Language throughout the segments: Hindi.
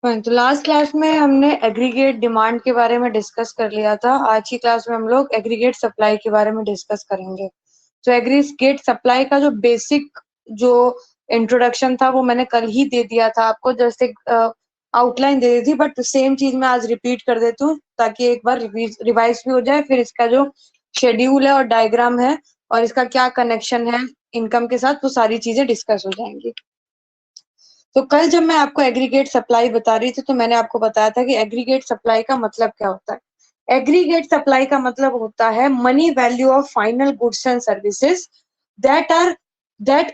तो लास्ट क्लास में हमने एग्रीगेट डिमांड के बारे में डिस्कस कर लिया था। आज की क्लास में हम लोग एग्रीगेट सप्लाई के बारे में डिस्कस करेंगे। तो एग्रीगेट सप्लाई का जो बेसिक जो इंट्रोडक्शन था वो मैंने कल ही दे दिया था आपको, जस्ट एक आउटलाइन दे दी थी, बट सेम चीज मैं आज रिपीट कर देती हूँ ताकि एक बार रिवाइज भी हो जाए। फिर इसका जो शेड्यूल है और डायग्राम है और इसका क्या कनेक्शन है इनकम के साथ, वो सारी चीजें डिस्कस हो जाएंगी। तो कल जब मैं आपको एग्रीगेट सप्लाई बता रही थी तो मैंने आपको बताया था कि एग्रीगेट सप्लाई का मतलब क्या होता है। एग्रीगेट सप्लाई का मतलब होता है money value of final goods and services that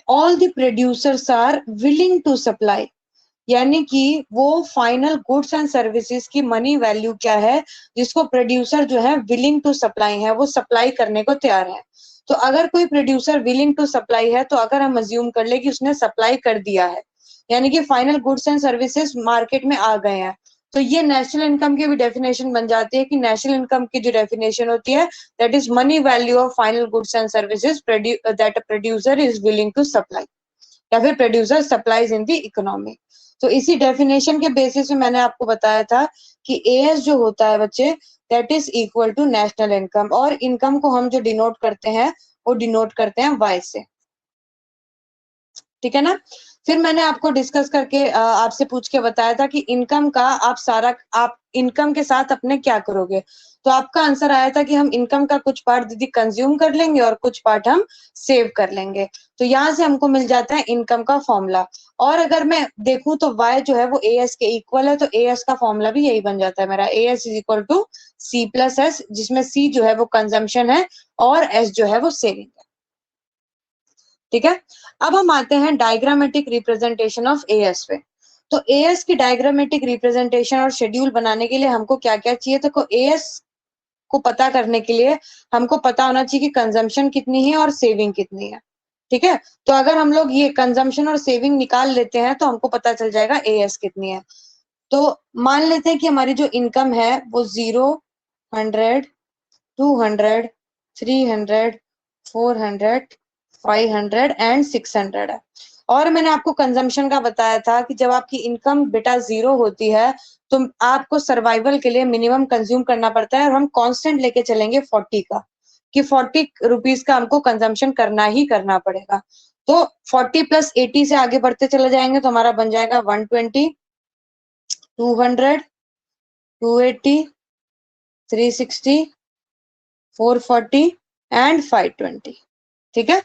all the producers are willing to supply. यानी कि वो फाइनल गुड्स एंड सर्विसेज की मनी वैल्यू क्या है जिसको प्रोड्यूसर जो है विलिंग टू सप्लाई है, वो सप्लाई करने को तैयार है। तो अगर कोई प्रोड्यूसर विलिंग टू सप्लाई है तो अगर हम अज्यूम कर ले कि उसने सप्लाई कर दिया है, यानी कि final goods and services market में आ गए हैं, तो ये नेशनल इनकम की भी डेफिनेशन बन जाती है कि नेशनल इनकम की जो डेफिनेशन होती है that is money value of final goods and services that a producer is willing to supply, या फिर producer supplies in the economy. तो इसी डेफिनेशन के बेसिस पे मैंने आपको बताया था कि एएस जो होता है बच्चे, that is equal to national income, और इनकम को हम जो डिनोट करते हैं वो डिनोट करते हैं वाई से। ठीक है ना। फिर मैंने आपको डिस्कस करके आपसे पूछ के बताया था कि इनकम का आप इनकम के साथ अपने क्या करोगे। तो आपका आंसर आया था कि हम इनकम का कुछ पार्ट दीदी कंज्यूम कर लेंगे और कुछ पार्ट हम सेव कर लेंगे। तो यहाँ से हमको मिल जाता है इनकम का फॉर्मूला। और अगर मैं देखूं तो y जो है वो as के इक्वल है, तो as का फॉर्मूला भी यही बन जाता है मेरा, as is equal to c plus S, जिसमें c जो है वो कंजम्पशन है और s जो है वो सेविंग है। ठीक है। अब हम आते हैं डायग्रामेटिक रिप्रेजेंटेशन ऑफ एएस पे। तो एएस की डायग्रामेटिक रिप्रेजेंटेशन और शेड्यूल बनाने के लिए हमको क्या क्या चाहिए, तो एएस को पता करने के लिए हमको पता होना चाहिए कि कंजम्पशन कितनी है और सेविंग कितनी है। ठीक है। तो अगर हम लोग ये कंजम्पशन और सेविंग निकाल लेते हैं तो हमको पता चल जाएगा एएस कितनी है। तो मान लेते हैं कि हमारी जो इनकम है वो 0, 100, 200, 300, 400, 500 एंड 600 है। और मैंने आपको कंजम्पशन का बताया था कि जब आपकी इनकम बेटा 0 होती है तो आपको सर्वाइवल के लिए मिनिमम कंज्यूम करना पड़ता है, और हम कांस्टेंट लेके चलेंगे 40 का, कि 40 रुपीज का हमको कंजम्पशन करना ही करना पड़ेगा। तो 40 प्लस 80 से आगे बढ़ते चले जाएंगे तो हमारा बन जाएगा 120, 200, 280, 360, 440 एंड 520। ठीक है।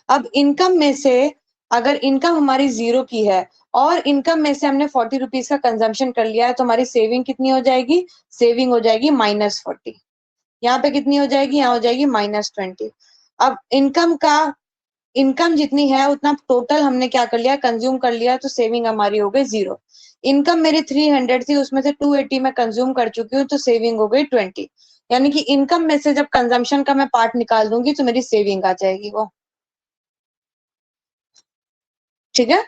अब इनकम में से अगर इनकम हमारी 0 की है और इनकम में से हमने 40 रुपीज का कंजम्पशन कर लिया है तो हमारी सेविंग कितनी हो जाएगी, सेविंग हो जाएगी -40। यहाँ पे कितनी हो जाएगी, यहाँ हो जाएगी -20। अब इनकम जितनी है उतना टोटल हमने क्या कर लिया, कंज्यूम कर लिया, तो सेविंग हमारी हो गई 0। इनकम मेरी 300 थी, उसमें से 280 मैं कंज्यूम कर चुकी हूँ, तो सेविंग हो गई 20। यानी कि इनकम में से जब कंजम्पशन का मैं पार्ट निकाल दूंगी तो मेरी सेविंग आ जाएगी वो। ठीक है।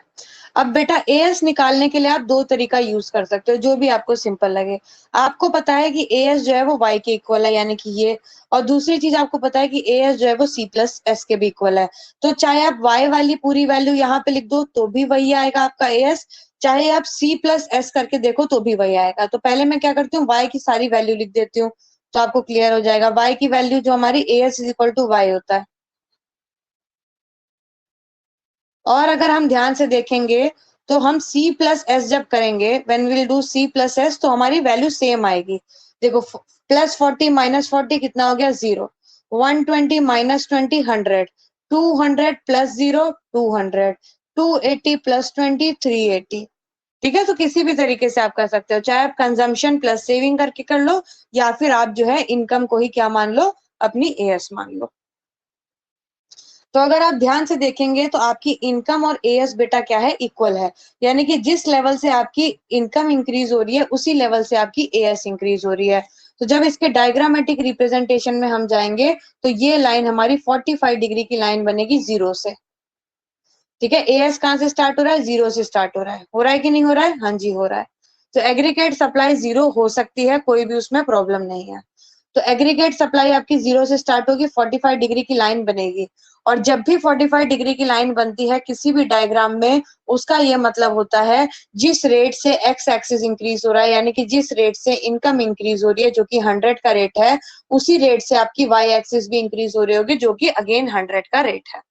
अब बेटा एएस निकालने के लिए आप दो तरीका यूज कर सकते हो, जो भी आपको सिंपल लगे। आपको पता है कि एएस जो है वो वाई के इक्वल है, यानी कि ये, और दूसरी चीज आपको पता है कि एएस जो है वो सी प्लस एस के भी इक्वल है। तो चाहे आप वाई वाली पूरी वैल्यू यहाँ पे लिख दो तो भी वही आएगा आपका एएस, चाहे आप सी प्लस एस करके देखो तो भी वही आएगा। तो पहले मैं क्या करती हूँ, वाई की सारी वैल्यू लिख देती हूँ तो आपको क्लियर हो जाएगा। वाई की वैल्यू जो हमारी AS is equal to Y होता है। और अगर हम ध्यान से देखेंगे तो हम C प्लस एस जब करेंगे, when will do C plus S, तो हमारी वैल्यू सेम आएगी। देखो +40 -40 कितना हो गया, 0। 120 -20 100, 200 प्लस 0 200, 280 प्लस 20 380। ठीक है। तो किसी भी तरीके से आप कर सकते हो, चाहे आप कंजम्पशन प्लस सेविंग करके कर लो, या फिर आप जो है इनकम को ही क्या मान लो, अपनी एएस मान लो। तो अगर आप ध्यान से देखेंगे तो आपकी इनकम और एएस बेटा क्या है, इक्वल है। यानी कि जिस लेवल से आपकी इनकम इंक्रीज हो रही है उसी लेवल से आपकी एएस इंक्रीज हो रही है। तो जब इसके डायग्रामेटिक रिप्रेजेंटेशन में हम जाएंगे तो ये लाइन हमारी 45 डिग्री की लाइन बनेगी 0 से। ठीक है। एएस कहाँ से स्टार्ट हो रहा है, 0 से स्टार्ट हो रहा है कि नहीं हो रहा है, हाँ जी हो रहा है। तो एग्रीगेट सप्लाई 0 हो सकती है, कोई भी उसमें प्रॉब्लम नहीं है। तो एग्रीगेट सप्लाई आपकी 0 से स्टार्ट होगी, 45 डिग्री की लाइन बनेगी, और जब भी 45 डिग्री की लाइन बनती है किसी भी डायग्राम में, उसका ये मतलब होता है जिस रेट से एक्स एक्सिस इंक्रीज हो रहा है, यानी कि जिस रेट से इनकम इंक्रीज हो रही है जो कि 100 का रेट है, उसी रेट से आपकी वाई एक्सिस भी इंक्रीज हो रही होगी जो कि अगेन 100 का रेट है।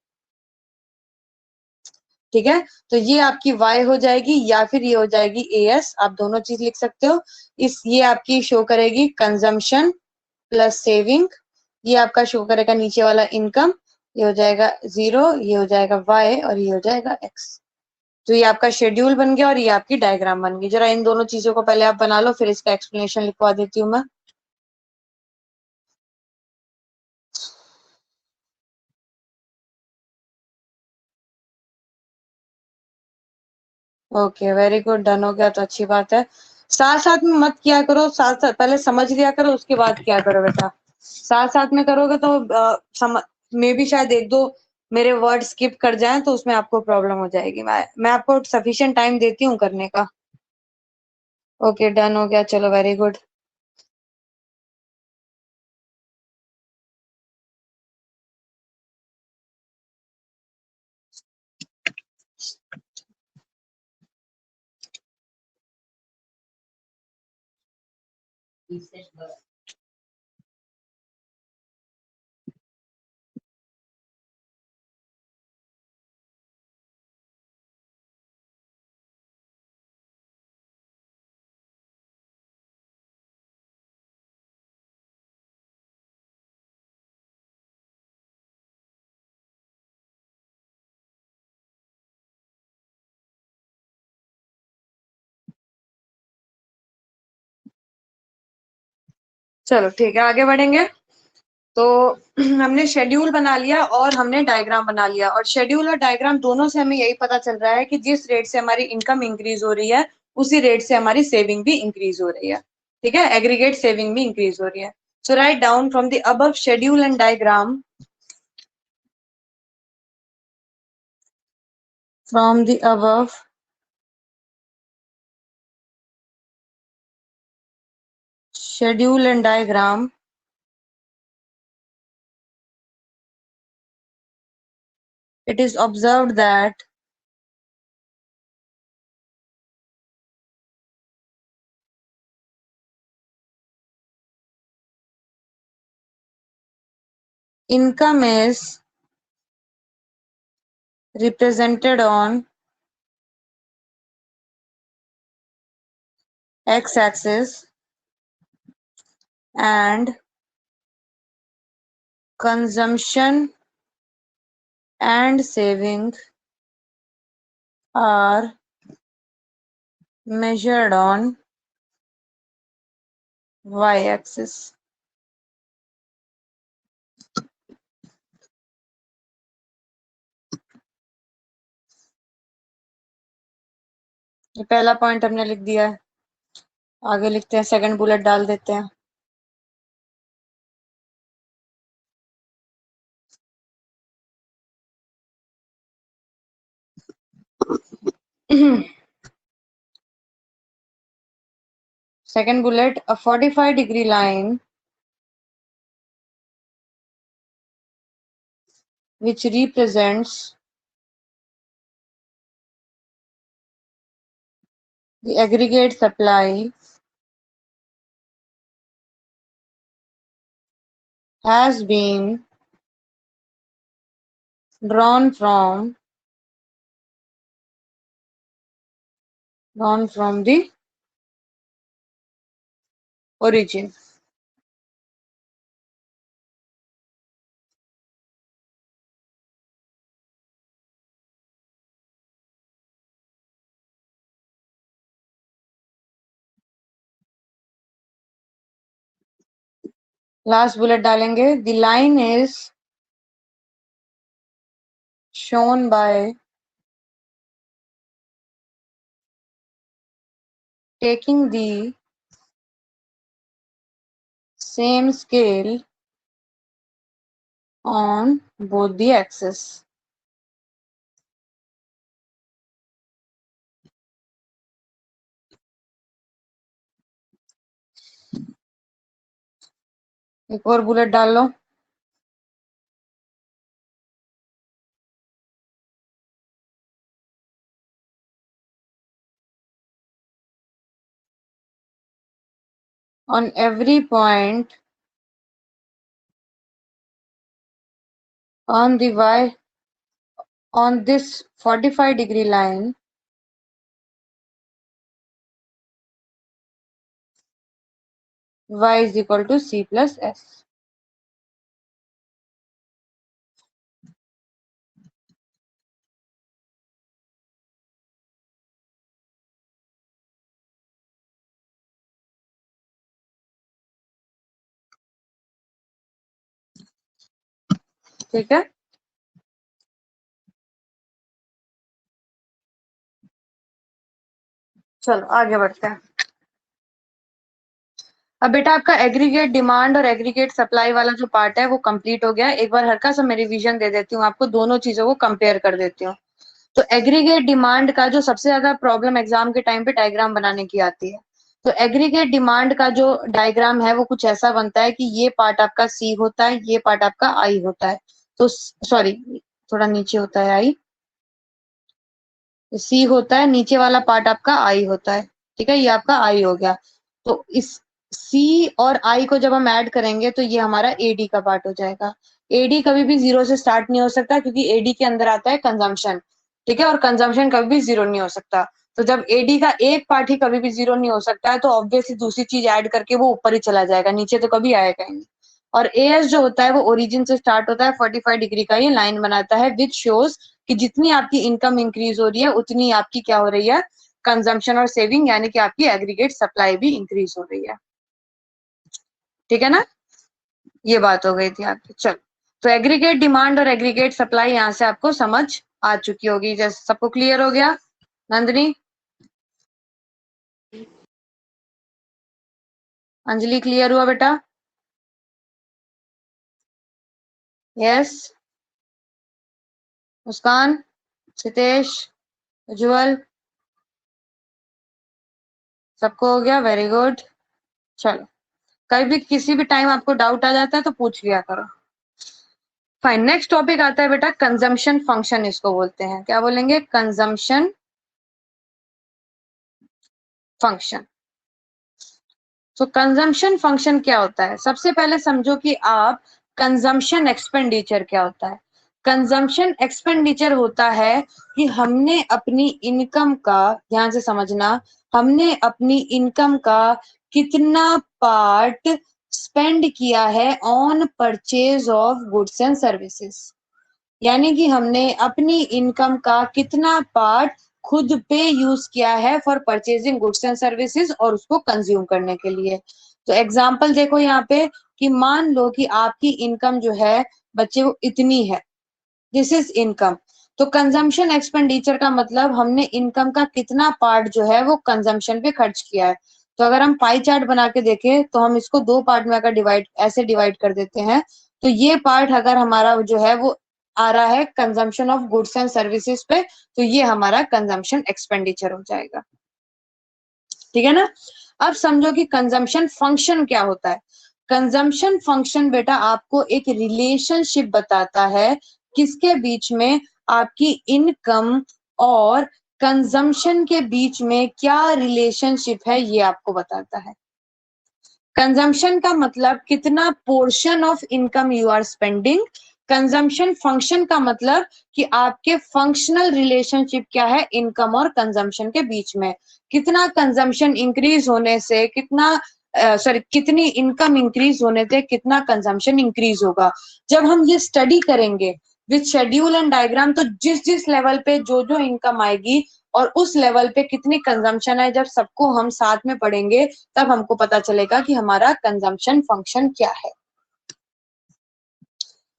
ठीक है, तो ये आपकी y हो जाएगी या फिर ये हो जाएगी as, आप दोनों चीज लिख सकते हो। ये आपकी शो करेगी कंजम्पशन प्लस सेविंग, ये आपका शो करेगा नीचे वाला इनकम, ये हो जाएगा 0, ये हो जाएगा y और ये हो जाएगा x। तो ये आपका शेड्यूल बन गया और ये आपकी डायग्राम बन गई। जरा इन दोनों चीजों को पहले आप बना लो, फिर इसका एक्सप्लेनेशन लिखवा देती हूँ मैं। ओके, वेरी गुड, डन हो गया तो अच्छी बात है। साथ साथ में मत किया करो, साथ साथ पहले समझ लिया करो उसके बाद किया करो बेटा। साथ साथ में करोगे तो मे भी शायद एक दो मेरे वर्ड स्किप कर जाएं तो उसमें आपको प्रॉब्लम हो जाएगी। मैं आपको सफिशिएंट टाइम देती हूँ करने का। ओके, डन हो गया, चलो वेरी गुड। चलो ठीक है, आगे बढ़ेंगे। तो हमने शेड्यूल बना लिया और हमने डायग्राम बना लिया, और शेड्यूल और डायग्राम दोनों से हमें यही पता चल रहा है कि जिस रेट से हमारी इनकम इंक्रीज हो रही है उसी रेट से हमारी सेविंग भी इंक्रीज हो रही है। ठीक है, एग्रीगेट सेविंग भी इंक्रीज हो रही है। So write down from the above schedule and diagram, from the above schedule and diagram, it is observed that income is represented on x-axis and consumption and saving are measured on y-axis. ये पहला पॉइंट हमने लिख दिया है, आगे लिखते हैं, सेकंड बुलेट डाल देते हैं। Second bullet, a 45-degree line which represents the aggregate supply has been drawn from the origin. Last bullet डालेंगे, the line is shown by taking the same scale on both the axes. एक और बुलेट डाल लो। on every point on the y on this 45-degree line y is equal to c plus s. ठीक है, चलो आगे बढ़ते हैं। अब बेटा आपका एग्रीगेट डिमांड और एग्रीगेट सप्लाई वाला जो पार्ट है वो कंप्लीट हो गया। एक बार हल्का सा मैं रिवीजन दे देती हूँ आपको, दोनों चीजों को कंपेयर कर देती हूँ। तो एग्रीगेट डिमांड का जो सबसे ज्यादा प्रॉब्लम एग्जाम के टाइम पे डायग्राम बनाने की आती है। तो एग्रीगेट डिमांड का जो डायग्राम है वो कुछ ऐसा बनता है कि ये पार्ट आपका सी होता है, ये पार्ट आपका आई होता है। तो सॉरी, थोड़ा नीचे होता है आई, सी होता है, नीचे वाला पार्ट आपका आई होता है। ठीक है, ये आपका आई हो गया। तो इस सी और आई को जब हम ऐड करेंगे तो ये हमारा एडी का पार्ट हो जाएगा। एडी कभी भी जीरो से स्टार्ट नहीं हो सकता क्योंकि एडी के अंदर आता है कंजम्पशन। ठीक है, और कंजम्पशन कभी भी जीरो नहीं हो सकता। तो जब एडी का एक पार्ट ही कभी भी जीरो नहीं हो सकता है तो ऑब्वियसली दूसरी चीज ऐड करके वो ऊपर ही चला जाएगा, नीचे तो कभी आएगा ही नहीं। और एएस जो होता है वो ओरिजिन से स्टार्ट होता है, 45 डिग्री का ये लाइन बनाता है, विच शोज कि जितनी आपकी इनकम इंक्रीज हो रही है उतनी आपकी क्या हो रही है, कंजम्पशन और सेविंग, यानी कि आपकी एग्रीगेट सप्लाई भी इंक्रीज हो रही है। ठीक है ना, ये बात हो गई थी आपकी। चलो, तो एग्रीगेट डिमांड और एग्रीगेट सप्लाई यहाँ से आपको समझ आ चुकी होगी, जैसे सबको क्लियर हो गया। नंदिनी, अंजलि क्लियर हुआ बेटा? यस, मुस्कान, सितेश, उज्जवल, सबको हो गया, वेरी गुड। चलो, कभी भी किसी भी टाइम आपको डाउट आ जाता है तो पूछ लिया करो। फाइन, नेक्स्ट टॉपिक आता है बेटा कंजम्पशन फंक्शन, इसको बोलते हैं, क्या बोलेंगे, कंजम्पशन फंक्शन। तो कंजम्पशन फंक्शन क्या होता है? सबसे पहले समझो कि आप कंजम्पशन एक्सपेंडिचर क्या होता है। कंजम्पशन एक्सपेंडिचर होता है कि हमने अपनी इनकम का, ध्यान से समझना, हमने अपनी इनकम का कितना पार्ट स्पेंड किया है on purchase of goods and services. यानी कि हमने अपनी इनकम का कितना पार्ट खुद पे यूज किया है for purchasing goods and services और उसको कंज्यूम करने के लिए। तो एग्जांपल देखो यहाँ पे कि मान लो कि आपकी इनकम जो है बच्चे वो इतनी है, दिस इज इनकम। तो कंजम्पशन एक्सपेंडिचर का मतलब हमने इनकम का कितना पार्ट जो है वो कंजम्पशन पे खर्च किया है। तो अगर हम पाई चार्ट बना के देखें तो हम इसको दो पार्ट में अगर डिवाइड कर देते हैं, तो ये पार्ट अगर हमारा जो है वो आ रहा है consumption of goods and services पे, तो ये हमारा कंजम्पशन एक्सपेंडिचर हो जाएगा। ठीक है ना। अब समझो कि कंजम्पशन फंक्शन क्या होता है। कंजम्पशन फंक्शन बेटा आपको एक रिलेशनशिप बताता है, किसके बीच में, आपकी इनकम और कंजम्पशन के बीच में क्या रिलेशनशिप है ये आपको बताता है। कंजम्पशन का मतलब कितना portion of income you are spending. Consumption function का मतलब कि आपके फंक्शनल रिलेशनशिप क्या है इनकम और कंजम्पशन के बीच में। कितना कंजम्पशन इंक्रीज होने से कितना, सॉरी, कितनी इनकम इंक्रीज होने से कितना कंजम्पशन इंक्रीज होगा। जब हम ये स्टडी करेंगे विथ शेड्यूल एंड डायग्राम, तो जिस जिस लेवल पे जो जो इनकम आएगी और उस लेवल पे कितनी कंजम्पशन है, जब सबको हम साथ में पढ़ेंगे तब हमको पता चलेगा कि हमारा कंजम्पशन फंक्शन क्या है।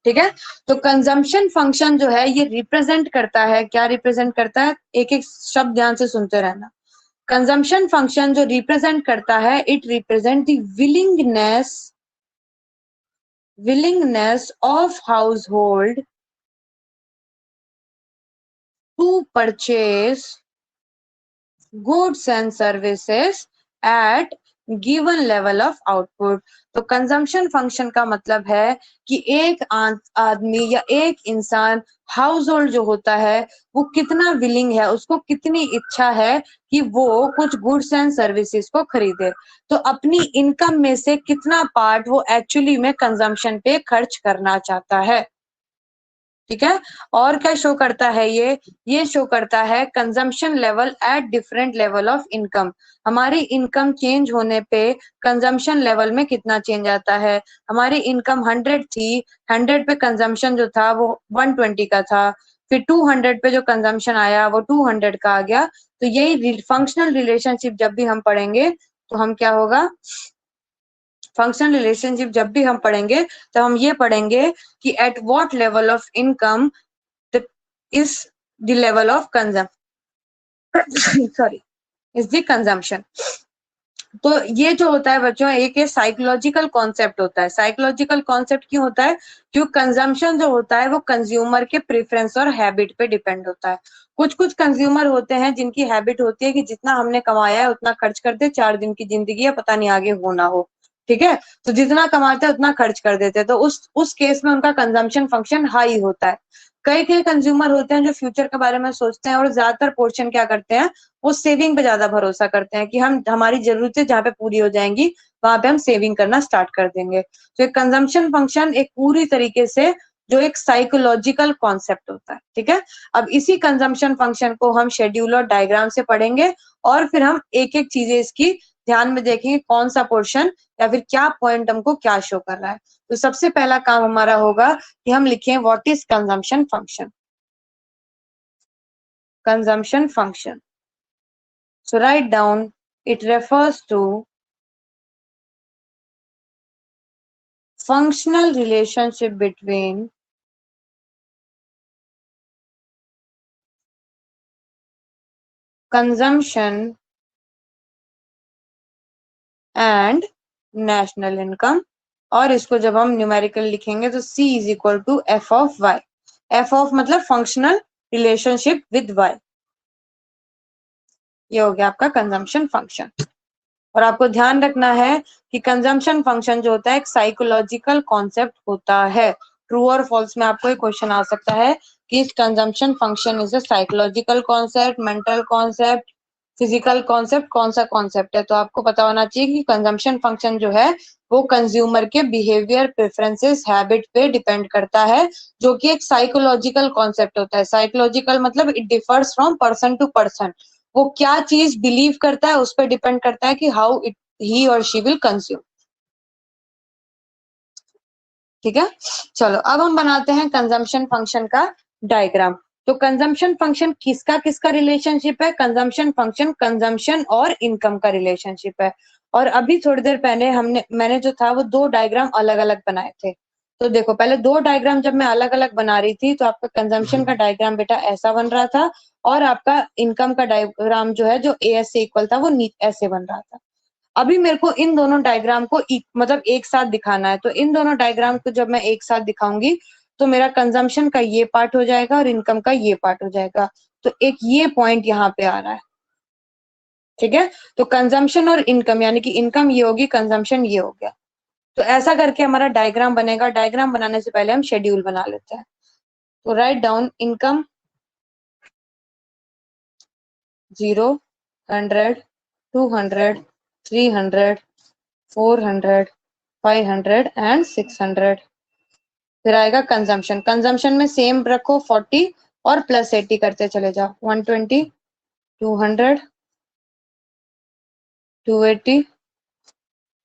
ठीक है, तो कंजम्पशन फंक्शन जो है ये रिप्रेजेंट करता है, क्या रिप्रेजेंट करता है, एक एक शब्द ध्यान से सुनते रहना। कंजम्पशन फंक्शन जो रिप्रेजेंट करता है, it represent the willingness of household to purchase goods and services at given level of output. तो कंजम्पशन फंक्शन का मतलब है कि एक आदमी या एक इंसान, हाउस होल्ड जो होता है, वो कितना विलिंग है, उसको कितनी इच्छा है कि वो कुछ गुड्स एंड सर्विसेज को खरीदे। तो अपनी इनकम में से कितना पार्ट वो एक्चुअली में कंजम्पशन पे खर्च करना चाहता है। ठीक है। और क्या शो करता है ये शो करता है consumption level at different level of income. हमारी इनकम चेंज होने पे कंजम्पशन लेवल में कितना चेंज आता है। हमारी इनकम 100 थी, 100 पे कंजम्पशन जो था वो 120 का था, फिर 200 पे जो कंजम्पशन आया वो 200 का आ गया। तो यही फंक्शनल रिलेशनशिप जब भी हम पढ़ेंगे तो हम क्या होगा, फंक्शनल रिलेशनशिप जब भी हम पढ़ेंगे तो हम ये पढ़ेंगे कि at what level of income is the level of consumption sorry is the consumption। तो ये जो होता है बच्चों, एक साइकोलॉजिकल कॉन्सेप्ट होता है। साइकोलॉजिकल कॉन्सेप्ट क्यों होता है? क्योंकि कंजम्पशन जो होता है वो कंज्यूमर के प्रेफरेंस और हैबिट पे डिपेंड होता है। कुछ कुछ कंज्यूमर होते हैं जिनकी हैबिट होती है कि जितना हमने कमाया है उतना खर्च कर दे, 4 दिन की जिंदगी है, पता नहीं आगे हो ना हो। ठीक है, तो जितना कमाते हैं उतना खर्च कर देते हैं, तो उस केस में उनका कंजम्पशन फंक्शन हाई होता है। कई कई कंज्यूमर होते हैं जो फ्यूचर के बारे में सोचते हैं और ज्यादातर पोर्शन क्या करते हैं, वो सेविंग पे ज्यादा भरोसा करते हैं कि हम हमारी जरूरतें जहाँ पे पूरी हो जाएंगी वहां पे हम सेविंग करना स्टार्ट कर देंगे। तो एक कंजम्पशन फंक्शन एक पूरी तरीके से जो एक साइकोलॉजिकल कॉन्सेप्ट होता है। ठीक है, अब इसी कंजम्पशन फंक्शन को हम शेड्यूल और डायग्राम से पढ़ेंगे और फिर हम एक एक चीजें इसकी ध्यान में देखेंगे, कौन सा पोर्शन या फिर क्या पॉइंट हमको क्या शो कर रहा है। तो सबसे पहला काम हमारा होगा कि हम लिखें what is consumption function. Consumption function, so write down, it refers to functional relationship between consumption and national income। और इसको जब हम न्यूमेरिकल लिखेंगे तो C is equal to F of Y. F of मतलब फंक्शनल रिलेशनशिप विद वाई। ये हो गया आपका कंजम्पशन फंक्शन। और आपको ध्यान रखना है कि कंजम्पशन फंक्शन जो होता है एक साइकोलॉजिकल कॉन्सेप्ट होता है। ट्रू और फॉल्स में आपको एक क्वेश्चन आ सकता है कि consumption function is a psychological concept, mental concept, physical concept, कौन सा कॉन्सेप्ट है। तो आपको पता होना चाहिए कि कंजम्पशन फंक्शन जो है वो कंज्यूमर के बिहेवियर, प्रेफरेंसेस, हैबिट पे डिपेंड करता है, जो कि एक साइकोलॉजिकल कॉन्सेप्ट होता है। साइकोलॉजिकल मतलब it differs from person to person. वो क्या चीज बिलीव करता है उस पर डिपेंड करता है कि हाउ इट ही और शी विल कंज्यूम। ठीक है, चलो अब हम बनाते हैं कंजम्पशन फंक्शन का डायग्राम। तो कंजम्पशन फंक्शन किसका किसका रिलेशनशिप है? कंजम्पशन फंक्शन कंजम्पशन और इनकम का रिलेशनशिप है। और अभी थोड़ी देर पहले मैंने जो था वो 2 डायग्राम अलग अलग बनाए थे। तो देखो, पहले 2 डायग्राम जब मैं अलग अलग बना रही थी तो आपका कंजम्पशन का डायग्राम बेटा ऐसा बन रहा था और आपका इनकम का डायग्राम जो है जो एएस से इक्वल था वो ऐसे बन रहा था। अभी मेरे को इन दोनों डायग्राम को मतलब एक साथ दिखाना है। तो इन दोनों डायग्राम को जब मैं एक साथ दिखाऊंगी तो मेरा कंजम्पशन का ये पार्ट हो जाएगा और इनकम का ये पार्ट हो जाएगा। तो एक ये पॉइंट यहाँ पे आ रहा है। ठीक है, तो कंजम्पशन और इनकम यानी कि इनकम ये होगी, कंजम्पशन ये हो गया। तो ऐसा करके हमारा डायग्राम बनेगा। डायग्राम बनाने से पहले हम शेड्यूल बना लेते हैं। तो राइट डाउन इनकम 0, 100, 200, 300, 400, 500 एंड 600। फिर आएगा कंजम्पशन। कंजम्पशन में सेम रखो 40 और प्लस 80 करते चले जाओ। 120, 200, 280,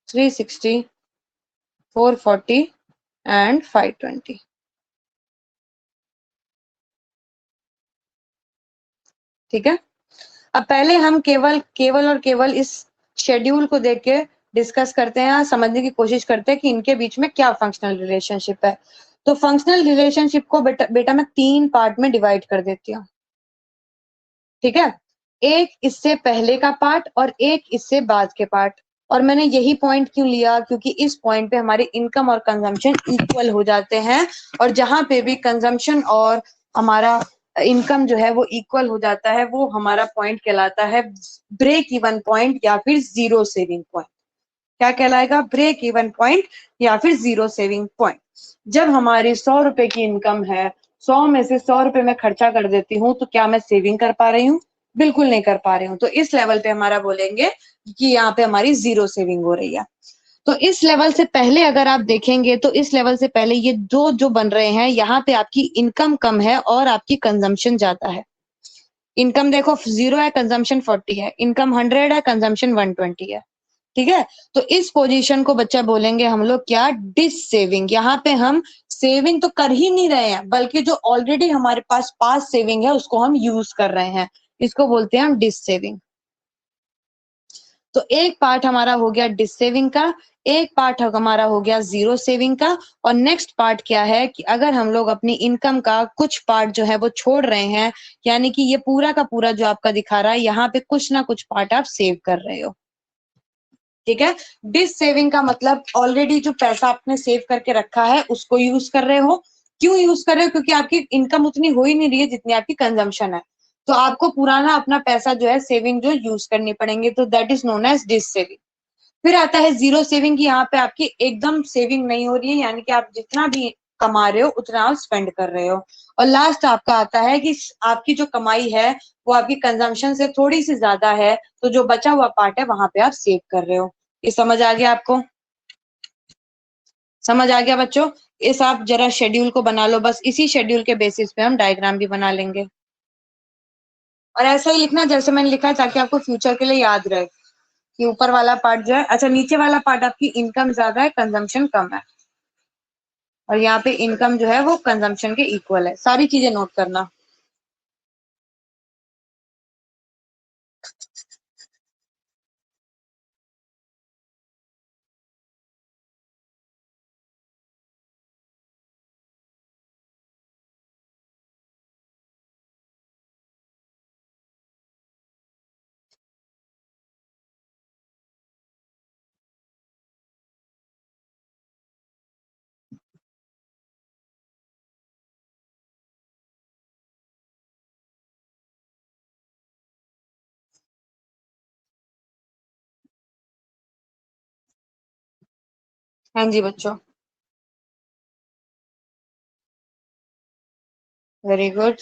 360, 440 एंड 520। ठीक है, अब पहले हम केवल और केवल इस शेड्यूल को देख के डिस्कस करते हैं, समझने की कोशिश करते हैं कि इनके बीच में क्या फंक्शनल रिलेशनशिप है। तो फंक्शनल रिलेशनशिप को बेटा मैं 3 पार्ट में डिवाइड कर देती हूँ। ठीक है, एक इससे पहले का पार्ट और एक इससे बाद के पार्ट। और मैंने यही पॉइंट क्यों लिया, क्योंकि इस पॉइंट पे हमारी इनकम और कंजम्पशन इक्वल हो जाते हैं। और जहां पे भी कंजम्पशन और हमारा इनकम जो है वो इक्वल हो जाता है वो हमारा पॉइंट कहलाता है ब्रेक इवन पॉइंट या फिर जीरो सेविंग पॉइंट। क्या कहलाएगा? ब्रेक इवन पॉइंट या फिर जीरो सेविंग पॉइंट। जब हमारी 100 रुपए की इनकम है, 100 में से 100 रुपए मैं खर्चा कर देती हूँ, तो क्या मैं सेविंग कर पा रही हूँ? बिल्कुल नहीं कर पा रही हूँ। तो इस लेवल पे हमारा बोलेंगे कि यहाँ पे हमारी जीरो सेविंग हो रही है। तो इस लेवल से पहले अगर आप देखेंगे तो इस लेवल से पहले ये दो जो बन रहे हैं, यहाँ पे आपकी इनकम कम है और आपकी कंजम्पशन ज्यादा है। इनकम देखो 0 है, कंजम्पशन 40 है, इनकम 100 है, कंजम्पशन 120 है। ठीक है, तो इस पोजीशन को बच्चा बोलेंगे हम लोग क्या? Dissaving. यहाँ पे हम सेविंग तो कर ही नहीं रहे हैं, बल्कि जो ऑलरेडी हमारे पास पास सेविंग है उसको हम यूज कर रहे हैं। इसको बोलते हैं हम डिस सेविंग। तो एक पार्ट हमारा हो गया डिस सेविंग का, एक पार्ट हमारा हो गया जीरो सेविंग का, और नेक्स्ट पार्ट क्या है कि अगर हम लोग अपनी इनकम का कुछ पार्ट जो है वो छोड़ रहे हैं, यानी कि ये पूरा का पूरा जो आपका दिखा रहा है, यहाँ पे कुछ ना कुछ पार्ट आप सेव कर रहे हो। ठीक है, डिस सेविंग का मतलब ऑलरेडी जो पैसा आपने सेव करके रखा है उसको यूज कर रहे हो। क्यों यूज कर रहे हो? क्योंकि आपकी इनकम उतनी हो ही नहीं रही है जितनी आपकी कंजम्पशन है, तो आपको पुराना अपना पैसा जो है सेविंग जो यूज करनी पड़ेंगे, तो that is known as dissaving. फिर आता है जीरो सेविंग की, यहाँ पे आपकी एकदम सेविंग नहीं हो रही है, यानी कि आप जितना भी कमा रहे हो उतना आप स्पेंड कर रहे हो। और लास्ट आपका आता है कि आपकी जो कमाई है वो आपकी कंजम्पशन से थोड़ी सी ज्यादा है, तो जो बचा हुआ पार्ट है वहां पे आप सेव कर रहे हो। ये समझ आ गया आपको? समझ आ गया बच्चों? इस आप जरा शेड्यूल को बना लो, बस इसी शेड्यूल के बेसिस पे हम डायग्राम भी बना लेंगे। और ऐसा ही लिखना जैसे मैंने लिखा है, ताकि आपको फ्यूचर के लिए याद रहे कि ऊपर वाला पार्ट जो है, अच्छा नीचे वाला पार्ट आपकी इनकम ज्यादा है, कंजम्पशन कम है, और यहाँ पे इनकम जो है वो कंजम्पशन के इक्वल है। सारी चीजें नोट करना। हाँ जी बच्चों, वेरी गुड।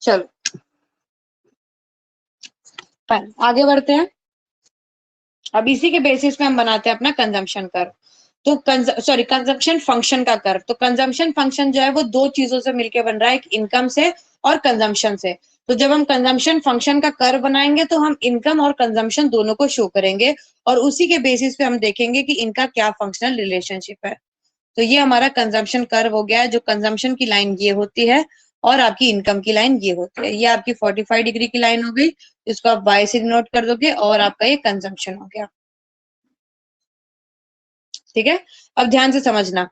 चलो फाइन, आगे बढ़ते हैं। अब इसी के बेसिस पे हम बनाते हैं अपना कंजम्पशन कर्व। तो सॉरी, कंजम्पशन फंक्शन का कर्व। तो कंजम्पशन फंक्शन जो है वो दो चीजों से मिलकर बन रहा है, एक इनकम से और कंजम्पशन से। तो जब हम कंजम्पशन फंक्शन का कर्व बनाएंगे तो हम इनकम और कंजम्पशन दोनों को शो करेंगे, और उसी के बेसिस पे हम देखेंगे कि इनका क्या फंक्शनल रिलेशनशिप है। तो ये हमारा कंजम्पशन कर्व हो गया है। जो कंजम्पशन की लाइन ये होती है और आपकी इनकम की लाइन ये होती है। ये आपकी 45 डिग्री की लाइन हो गई, इसको आप वाई से नोट कर दोगे, और आपका ये कंजम्पशन हो गया। ठीक है, अब ध्यान से समझना।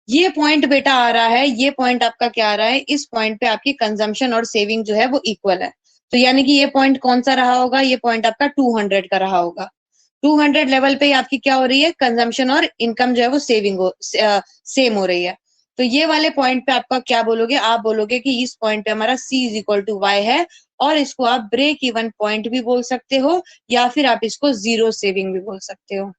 ये पॉइंट बेटा आ रहा है, ये पॉइंट आपका क्या आ रहा है? इस पॉइंट पे आपकी कंजम्पशन और सेविंग जो है वो इक्वल है। तो यानी कि ये पॉइंट कौन सा रहा होगा? ये पॉइंट आपका 200 का रहा होगा। 200 लेवल पे आपकी क्या हो रही है? कंजम्पशन और इनकम जो है वो सेम हो रही है। तो ये वाले पॉइंट पे आपका क्या बोलोगे? आप बोलोगे कि इस पॉइंट पे हमारा C is equal to Y है, और इसको आप ब्रेक इवन पॉइंट भी बोल सकते हो, या फिर आप इसको जीरो सेविंग भी बोल सकते हो।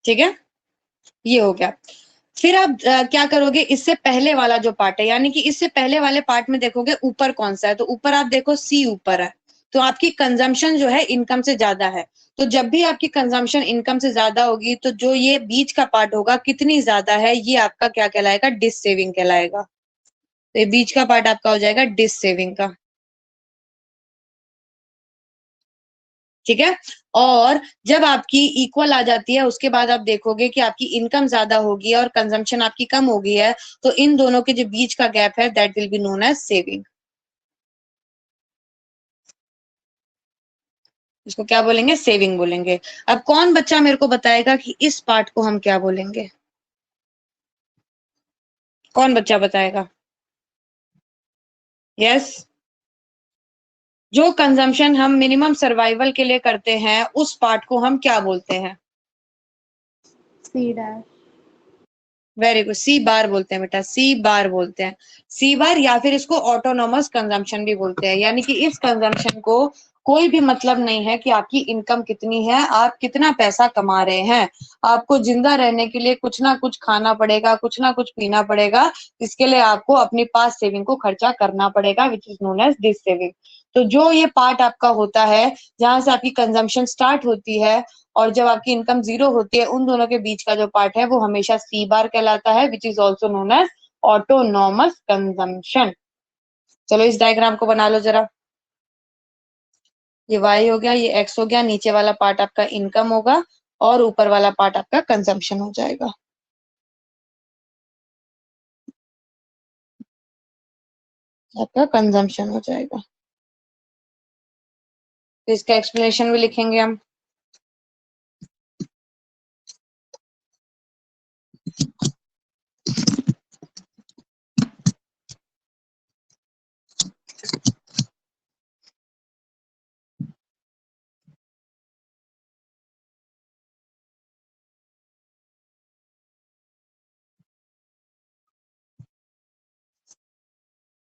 ठीक है, ये हो गया। फिर आप क्या करोगे? इससे पहले वाला जो पार्ट है, यानी कि इससे पहले वाले पार्ट में देखोगे ऊपर कौन सा है, तो ऊपर आप देखो C ऊपर है, तो आपकी कंजम्पशन जो है इनकम से ज्यादा है। तो जब भी आपकी कंजम्पशन इनकम से ज्यादा होगी, तो जो ये बीच का पार्ट होगा कितनी ज्यादा है, ये आपका क्या कहलाएगा? डिस सेविंग कहलाएगा। तो ये बीच का पार्ट आपका हो जाएगा डिस सेविंग का। ठीक है, और जब आपकी इक्वल आ जाती है, उसके बाद आप देखोगे कि आपकी इनकम ज्यादा होगी और कंजम्पशन आपकी कम हो गई है, तो इन दोनों के जो बीच का गैप है that will be known as saving. इसको क्या बोलेंगे? सेविंग बोलेंगे। अब कौन बच्चा मेरे को बताएगा कि इस पार्ट को हम क्या बोलेंगे? कौन बच्चा बताएगा? यस, जो कंजम्पशन हम मिनिमम सर्वाइवल के लिए करते हैं उस पार्ट को हम क्या बोलते हैं? C dash. Very good, C bar बोलते हैं बेटा, सी बार बोलते हैं। सी बार, या फिर इसको ऑटोनोमस कंजम्पशन भी बोलते हैं, यानी कि इस कंजम्पशन को कोई भी मतलब नहीं है कि आपकी इनकम कितनी है, आप कितना पैसा कमा रहे हैं। आपको जिंदा रहने के लिए कुछ ना कुछ खाना पड़ेगा, कुछ ना कुछ पीना पड़ेगा, इसके लिए आपको अपनी पास सेविंग को खर्चा करना पड़ेगा, which is known as dissaving. तो जो ये पार्ट आपका होता है जहां से आपकी कंजम्पशन स्टार्ट होती है और जब आपकी इनकम जीरो होती है, उन दोनों के बीच का जो पार्ट है वो हमेशा सी बार कहलाता है, which is also known as autonomous consumption. चलो इस डायग्राम को बना लो जरा। ये y हो गया, ये x हो गया, नीचे वाला पार्ट आपका इनकम होगा और ऊपर वाला पार्ट आपका कंजम्पशन हो जाएगा। आपका कंजम्पशन हो जाएगा। तो इसका एक्सप्लेनेशन भी लिखेंगे हम।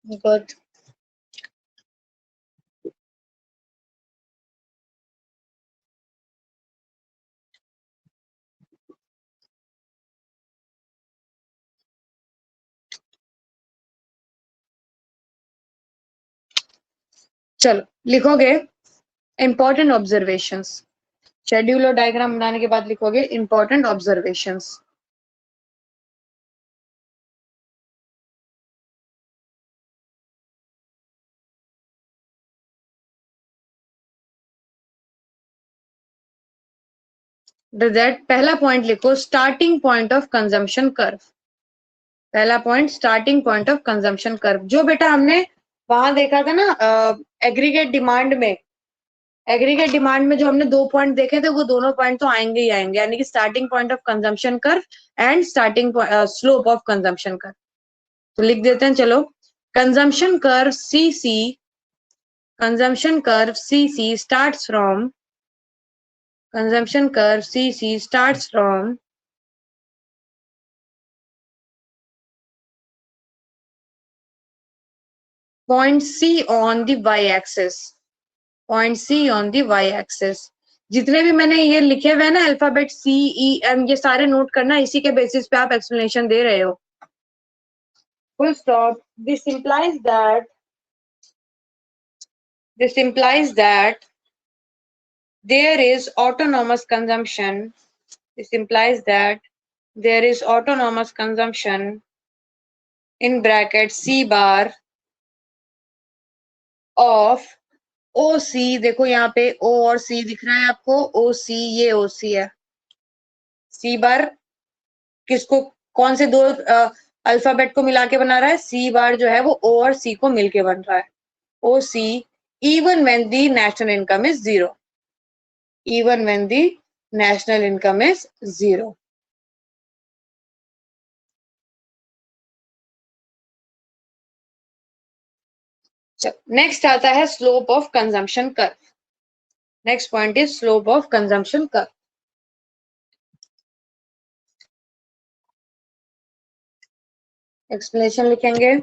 गुड। चलो लिखोगे इंपॉर्टेंट ऑब्जर्वेशंस। शेड्यूल और डायग्राम बनाने के बाद लिखोगे इंपॉर्टेंट ऑब्जर्वेशंस। दैट पहला पॉइंट लिखो, starting point of consumption curve. पहला point starting point of consumption curve, जो बेटा हमने वहां देखा था ना एग्रीगेट डिमांड में। एग्रीगेट डिमांड में जो हमने 2 पॉइंट देखे थे वो दोनों पॉइंट तो आएंगे ही आएंगे, यानी कि starting point of consumption curve and starting slope of consumption curve. तो लिख देते हैं चलो। Consumption curve CC, consumption curve CC starts from, consumption curve CC starts from point C on the y-axis, point C on the y-axis। जितने भी मैंने ये लिखे हुए हैं ना अल्फाबेट CEM, ये सारे नोट करना, इसी के बेसिस पे आप एक्सप्लेनेशन दे रहे हो। Full stop. This implies that there is autonomous consumption. This implies that there is autonomous consumption in bracket C bar of OC। देखो यहाँ पे O और C दिख रहा है आपको, OC, ये OC है। C बार किसको, कौन से दो अल्फाबेट को मिला के बना रहा है? C बार जो है वो O और C को मिलके बन रहा है। OC even when the national income is zero, even when the national income is zero। Next आता है slope of consumption curve. Next point is slope of consumption curve. Explanation लिखेंगे।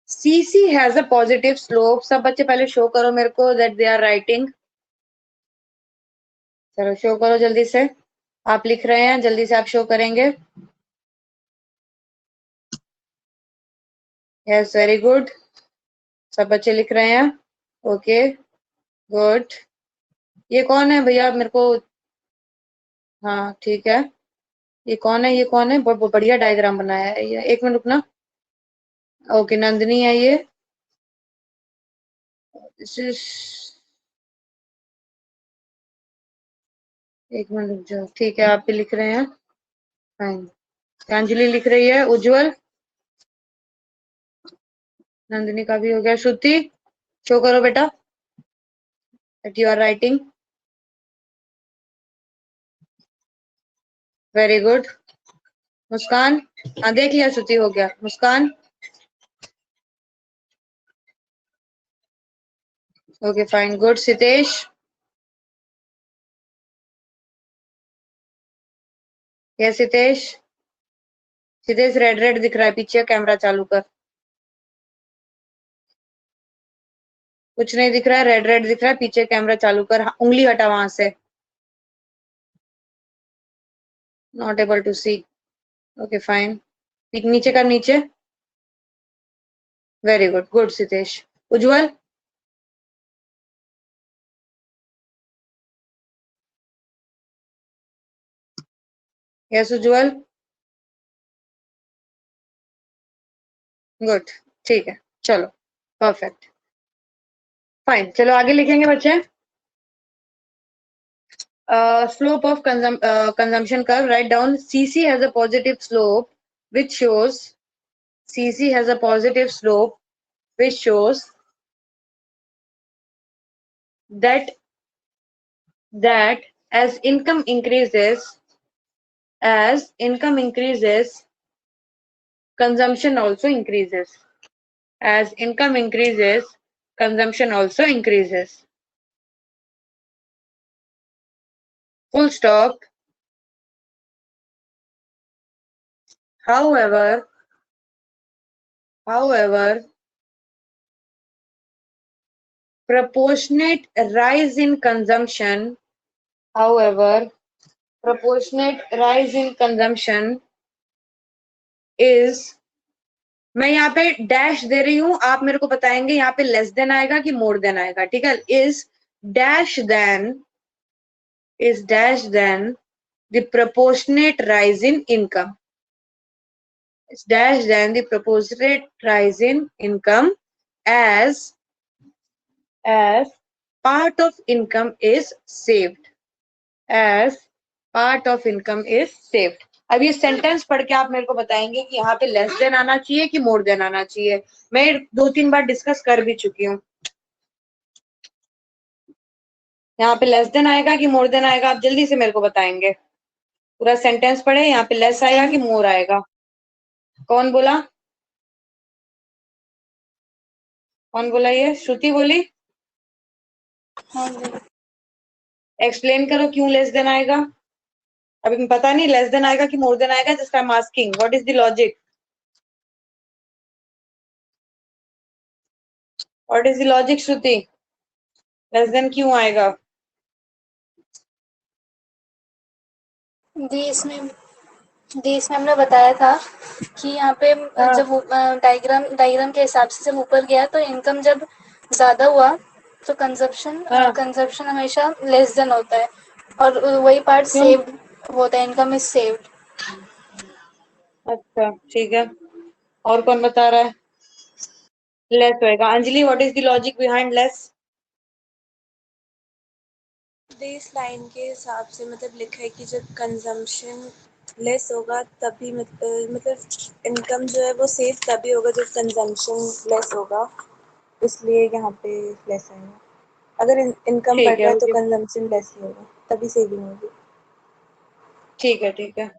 CC has a positive slope। सब बच्चे पहले शो करो मेरे को that they are writing। चलो शो करो जल्दी से, आप लिख रहे हैं, जल्दी से आप शो करेंगे। यस वेरी गुड, सब बच्चे लिख रहे हैं। Okay good. ये कौन है भैया मेरे को? हाँ ठीक है। ये कौन है, ये कौन है? बहुत बढ़िया डायग्राम बनाया है ये। एक मिनट रुकना। ओके नंदिनी है ये। एक मिनट रुक जाओ, ठीक है आप भी लिख रहे हैं। फाइन। अंजलि लिख रही है, उज्जवल, नंदिनी का भी हो गया। श्रुति शो करो बेटा। that you are writing? Very good. मुस्कान, हाँ देख लिया श्रुति, हो गया. मुस्कान, okay fine, good. Sitesh, yes Sitesh. Sitesh red red दिख रहा है पीछे, कैमरा चालू कर. कुछ नहीं दिख रहा है, रेड रेड दिख रहा है पीछे, कैमरा चालू कर. उंगली हटा वहां से. Not able to see. Okay fine. नीचे कर, नीचे. Very good, good Sitesh. Ujjwal, yes Ujjwal, good. ठीक है, चलो परफेक्ट फाइन. चलो आगे लिखेंगे बच्चे. Slope of consumption curve, write down. CC has a positive slope which shows CC has a positive slope which shows that as income increases, consumption also increases. As income increases, consumption also increases. Full stop. However, proportionate rise in consumption, is, मैं यहाँ पे डैश दे रही हूँ, आप मेरे को बताएंगे यहाँ पे लेस देन आएगा कि मोर देन आएगा. ठीक है. Is dash then the proportionate rise in income. It's dash than the proportionate rise in income as part of income is saved. अब ये सेंटेंस पढ़ के आप मेरे को बताएंगे कि यहाँ पे लेस देन आना चाहिए कि मोर देन आना चाहिए. मैं 2-3 बार डिस्कस कर भी चुकी हूँ. यहाँ पे लेस देन आएगा कि मोर देन आएगा, आप जल्दी से मेरे को बताएंगे. पूरा सेंटेंस पढ़े. यहाँ पे लेस आएगा कि मोर आएगा? कौन बोला? ये श्रुति बोली. एक्सप्लेन करो क्यों लेस देन आएगा. अभी पता नहीं लेस देन आएगा कि मोर देन आएगा. Just I am asking what is the logic. What is the logic Shruti? Less than क्यों आएगा? देश में हमने बताया था कि यहाँ पे जब डायग्राम के हिसाब से जब ऊपर गया तो इनकम जब ज्यादा हुआ तो कंजप्शन हमेशा लेस देन होता है और वही पार्ट सेव्ड होता है. Income is saved. अच्छा ठीक है. और कौन बता रहा है? लेस होएगा. Anjali, what is the logic behind less? इस लाइन के हिसाब से मतलब लिखा है कि जब कंजम्पशन लेस होगा तभी मतलब इनकम जो है वो सेव तभी होगा जब कंजम्पशन लेस होगा, इसलिए यहाँ पे लेस आएगा. अगर इनकम बढ़ रहा है तो कंजम्पशन लेस ही होगा, तभी सेविंग होगी. ठीक है.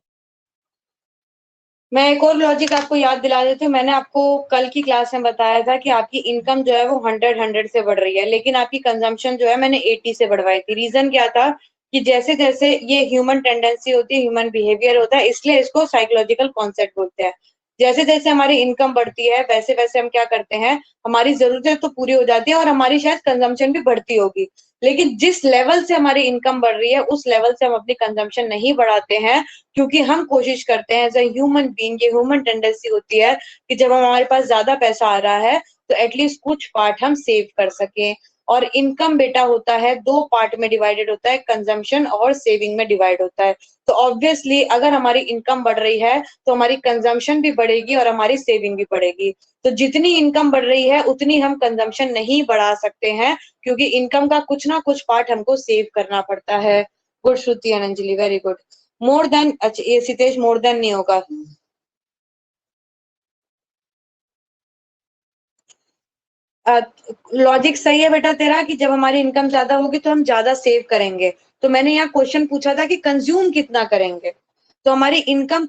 मैं एक और लॉजिक आपको याद दिला देती हूँ. मैंने आपको कल की क्लास में बताया था कि आपकी इनकम जो है वो 100 से बढ़ रही है, लेकिन आपकी कंजम्पशन जो है मैंने 80 से बढ़वाई थी. रीजन क्या था कि जैसे जैसे ये ह्यूमन टेंडेंसी होती है, ह्यूमन बिहेवियर होता है, इसलिए इसको साइकोलॉजिकल कॉन्सेप्ट बोलते हैं. जैसे जैसे हमारी इनकम बढ़ती है वैसे वैसे हम क्या करते हैं, हमारी जरूरतें तो पूरी हो जाती है और हमारी शायद कंजम्पशन भी बढ़ती होगी. लेकिन जिस लेवल से हमारी इनकम बढ़ रही है उस लेवल से हम अपनी कंजम्पशन नहीं बढ़ाते हैं, क्योंकि हम कोशिश करते हैं एज अ ह्यूमन बीइंग, ये ह्यूमन टेंडेंसी होती है कि जब हमारे पास ज्यादा पैसा आ रहा है तो एटलीस्ट कुछ पार्ट हम सेव कर सकें. और इनकम बेटा होता है 2 पार्ट में डिवाइडेड होता है, कंजम्पशन और सेविंग में डिवाइड होता है. तो ऑब्वियसली अगर हमारी इनकम बढ़ रही है तो हमारी कंजम्पशन भी बढ़ेगी और हमारी सेविंग भी बढ़ेगी. तो जितनी इनकम बढ़ रही है उतनी हम कंजम्पशन नहीं बढ़ा सकते हैं, क्योंकि इनकम का कुछ ना कुछ पार्ट हमको सेव करना पड़ता है. Good Shruti and Anjali, very good. More than, अच्छा ये सितेश मोर देन नहीं होगा. लॉजिक सही है बेटा तेरा कि जब हमारी इनकम ज्यादा होगी तो हम ज्यादा सेव करेंगे। तो मैंने यहाँ क्वेश्चन पूछा था कि कंज्यूम कितना करेंगे, तो हमारी इनकम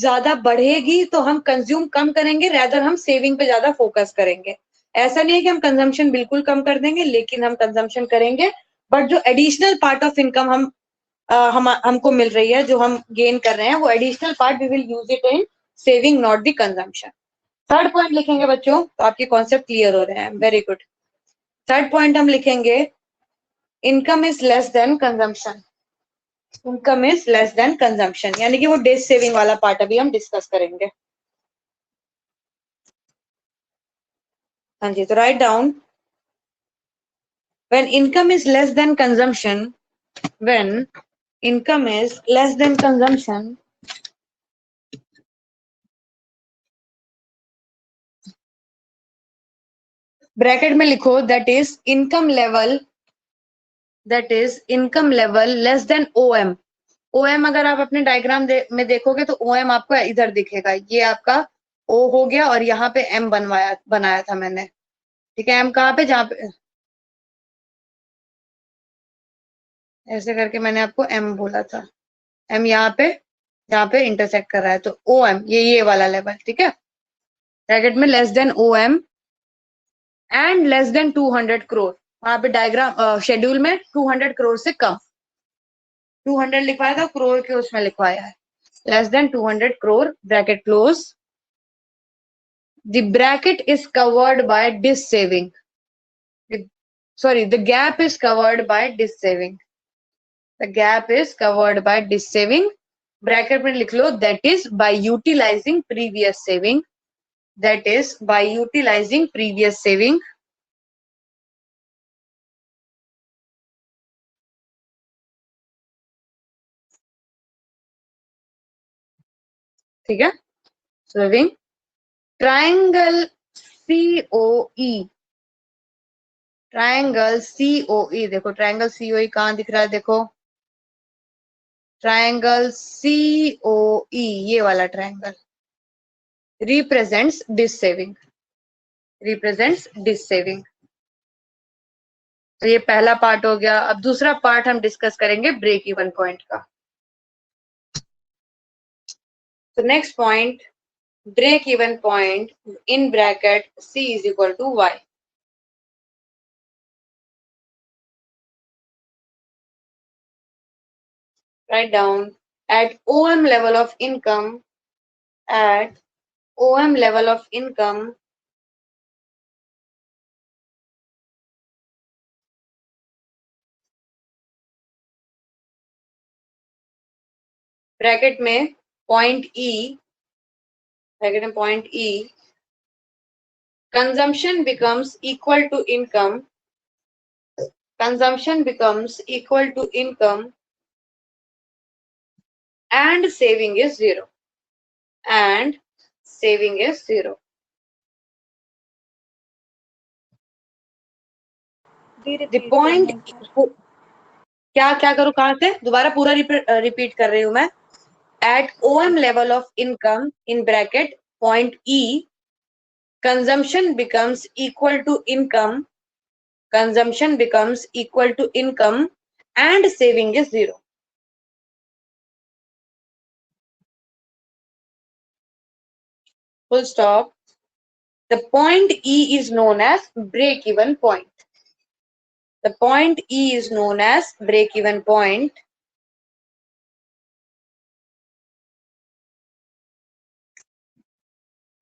ज्यादा बढ़ेगी तो हम कंज्यूम कम करेंगे, रेदर हम सेविंग पे ज्यादा फोकस करेंगे। ऐसा नहीं है कि हम कंजम्पशन बिल्कुल कम कर देंगे, लेकिन हम कंजम्पशन करेंगे, बट जो एडिशनल पार्ट ऑफ इनकम हमको मिल रही है, जो हम गेन कर रहे हैं, वो additional part we will use it in saving, not the consumption. Third point लिखेंगे बच्चों, तो आपके कॉन्सेप्ट क्लियर हो रहे हैं, वेरी गुड। थर्ड पॉइंट हम लिखेंगे income is less than consumption. Income is less than consumption, यानी कि वो डेज सेविंग वाला पार्ट अभी हम डिस्कस करेंगे। हाँ जी, तो write down, when income is less than consumption, when income is less than consumption, bracket में लिखो that is income level, that is income level less than OM. OM अगर आप अपने डायग्राम में देखोगे तो ओएम आपको इधर दिखेगा, ये आपका ओ हो गया और यहाँ पे एम बनाया था मैंने, ठीक है। एम कहाँ पे, जहाँ पे ऐसे करके मैंने आपको एम बोला था, एम यहाँ पे जहाँ पे इंटरसेक्ट कर रहा है, तो ओ एम ये वाला लेवल, ठीक है। ब्रैकेट में less than O M and less than 200 crore, वहां पे डायग्राम शेड्यूल में 200 करोड़ से कम, 200 लिखवाया था, करोड़ के उसमें लिखवाया है, less than 200 crore, bracket close. The bracket is covered by dis saving. Sorry, the gap is covered by dis saving. The gap is covered by dis saving. Bracket में लिख लो that is by utilizing previous saving. That is by utilizing previous saving. ठीक है, saving. Triangle COE. Triangle COE, देखो ट्रायंगल COE कहाँ दिख रहा है, देखो ट्रायंगल COE, ये वाला triangle represents dis saving, represents dis saving। तो ये पहला पार्ट हो गया। अब दूसरा पार्ट हम डिस्कस करेंगे ब्रेक इवन पॉइंट का। तो next point, break even point in bracket C is equal to Y। Write down at OM level of income, at OM level of income, bracket में पॉइंट E, ब्रैकेट में point E, consumption becomes equal to income, consumption becomes equal to income and saving is zero, and saving is zero। The point, क्या क्या करूं, कहां से दोबारा पूरा रिपीट कर रही हूं मैं। At OM level of income in bracket point E, consumption becomes equal to income, consumption becomes equal to income and saving is zero। Full stop। The point E is known as break even point। The point E is known as break even point,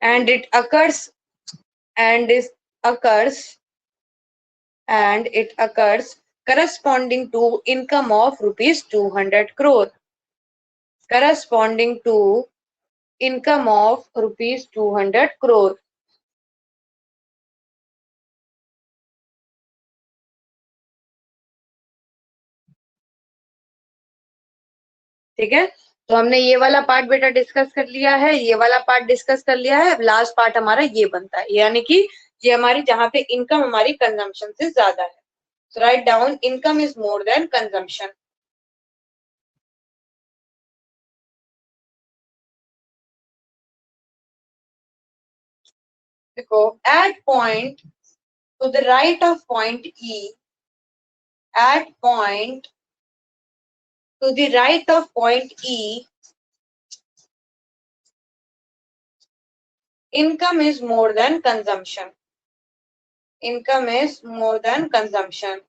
and it occurs and is occurs and it occurs corresponding to income of rupees 200 crore, corresponding to income of rupees 200 crore। ठीक है, तो हमने ये वाला पार्ट बेटा डिस्कस कर लिया है, ये वाला पार्ट डिस्कस कर लिया है। लास्ट पार्ट हमारा ये बनता है, यानी कि ये हमारी जहां पे इनकम हमारी कंजम्पशन से ज्यादा है। So write down income is more than consumption। देखो at point to the right of point E, at point to the right of point E, income is more than consumption. Income is more than consumption.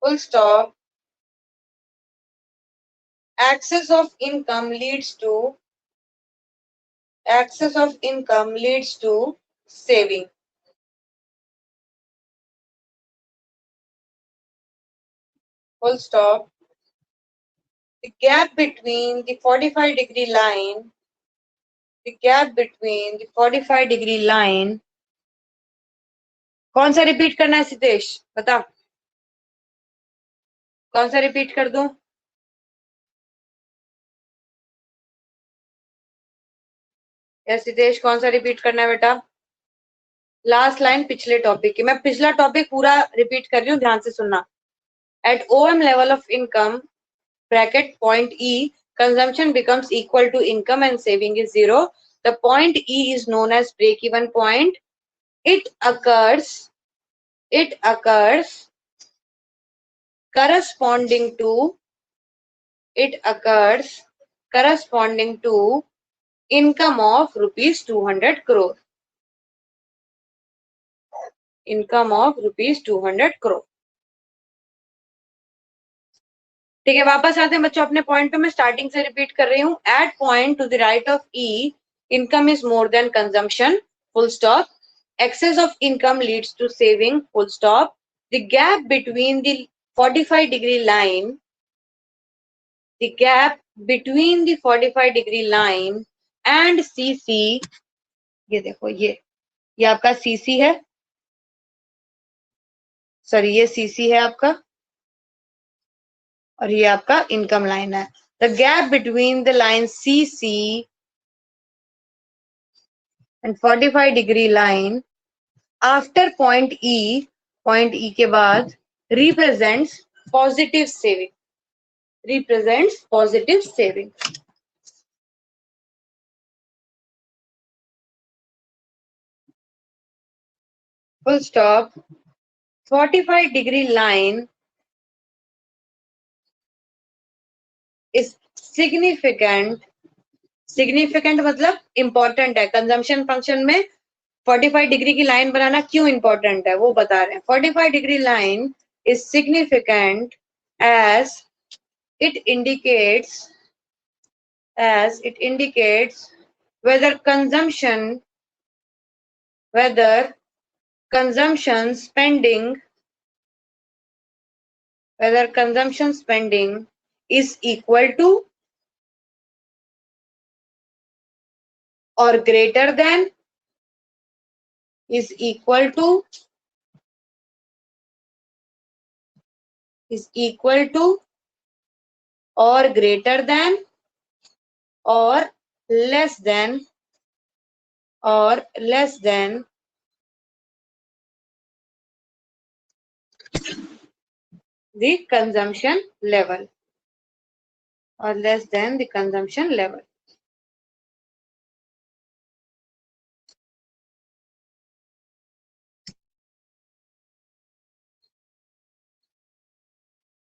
Full stop. Excess of income leads to saving. Full stop. The gap between the 45-degree line, कौन सा रिपीट करना है सितेश, बता, कौन सा रिपीट कर दूं? या सितेश कौन सा रिपीट करना है बेटा? लास्ट लाइन पिछले टॉपिक की, मैं पिछला टॉपिक पूरा रिपीट कर रही हूँ, ध्यान से सुनना. At OM level of income bracket point E, consumption becomes equal to income and saving is 0. The point E is known as break-even point. It occurs corresponding to income of rupees 200 crore. Income of rupees 200 crore. ठीक है, वापस आते हैं बच्चों अपने पॉइंट पे. मैं स्टार्टिंग से रिपीट कर रही हूँ. At point to the right of E, income is more than consumption, full stop. Excess of income leads to saving, full stop. The gap between the 45-degree line, and CC, ये देखो, ये आपका CC है, सॉरी ये CC है आपका, और ये आपका इनकम लाइन है. The gap between the line CC and 45-degree line after point E के बाद represents positive saving. Full stop. 45-degree line is significant मतलब important है. कंजम्पशन फंक्शन में 45 डिग्री की लाइन बनाना क्यों इंपॉर्टेंट है वो बता रहे हैं. 45 degree line is significant as it indicates whether consumption spending is equal to or greater than or greater than or less than the consumption level,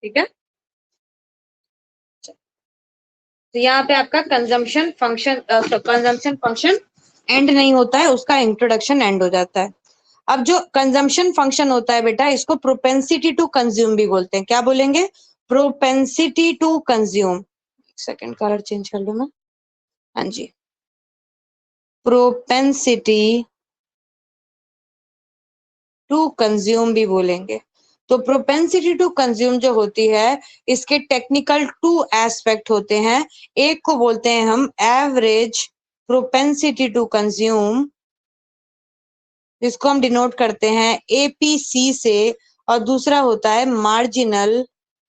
ठीक है. तो यहाँ पे आपका कंजम्पशन फंक्शन एंड नहीं होता है, उसका इंट्रोडक्शन एंड हो जाता है. अब जो कंजम्पशन फंक्शन होता है बेटा, इसको प्रोपेंसिटी टू कंज्यूम भी बोलते हैं. क्या बोलेंगे? Propensity to consume. Second colour change कर लूं मैं. हाँ जी, प्रोपेंसिटी टू कंज्यूम भी बोलेंगे. तो प्रोपेंसिटी टू कंज्यूम जो होती है, इसके टेक्निकल 2 एस्पेक्ट होते हैं. एक को बोलते हैं हम एवरेज प्रोपेंसिटी टू कंज्यूम, जिसको हम डिनोट करते हैं APC से, और दूसरा होता है मार्जिनल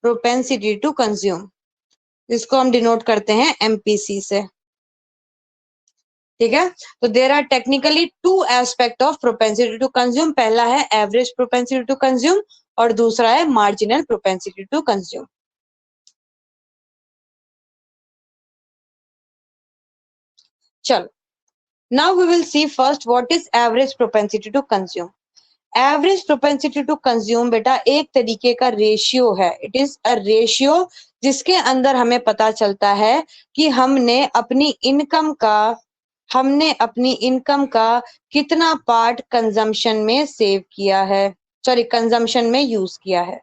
प्रोपेंसिटी टू कंज्यूम, जिसको हम डिनोट करते हैं MPC से. ठीक है. तो there are technically 2 aspect of propensity to consume. पहला है एवरेज प्रोपेंसिटी टू कंज्यूम और दूसरा है मार्जिनल प्रोपेंसिटी टू कंज्यूम. चलो Now we will see first what is average propensity to consume. Average propensity to consume बेटा एक तरीके का रेशियो है. इट इज अ रेशियो जिसके अंदर हमें पता चलता है कि हमने अपनी इनकम का कितना पार्ट कंजम्पशन में सेव किया है, सॉरी कंजम्पशन में यूज किया है.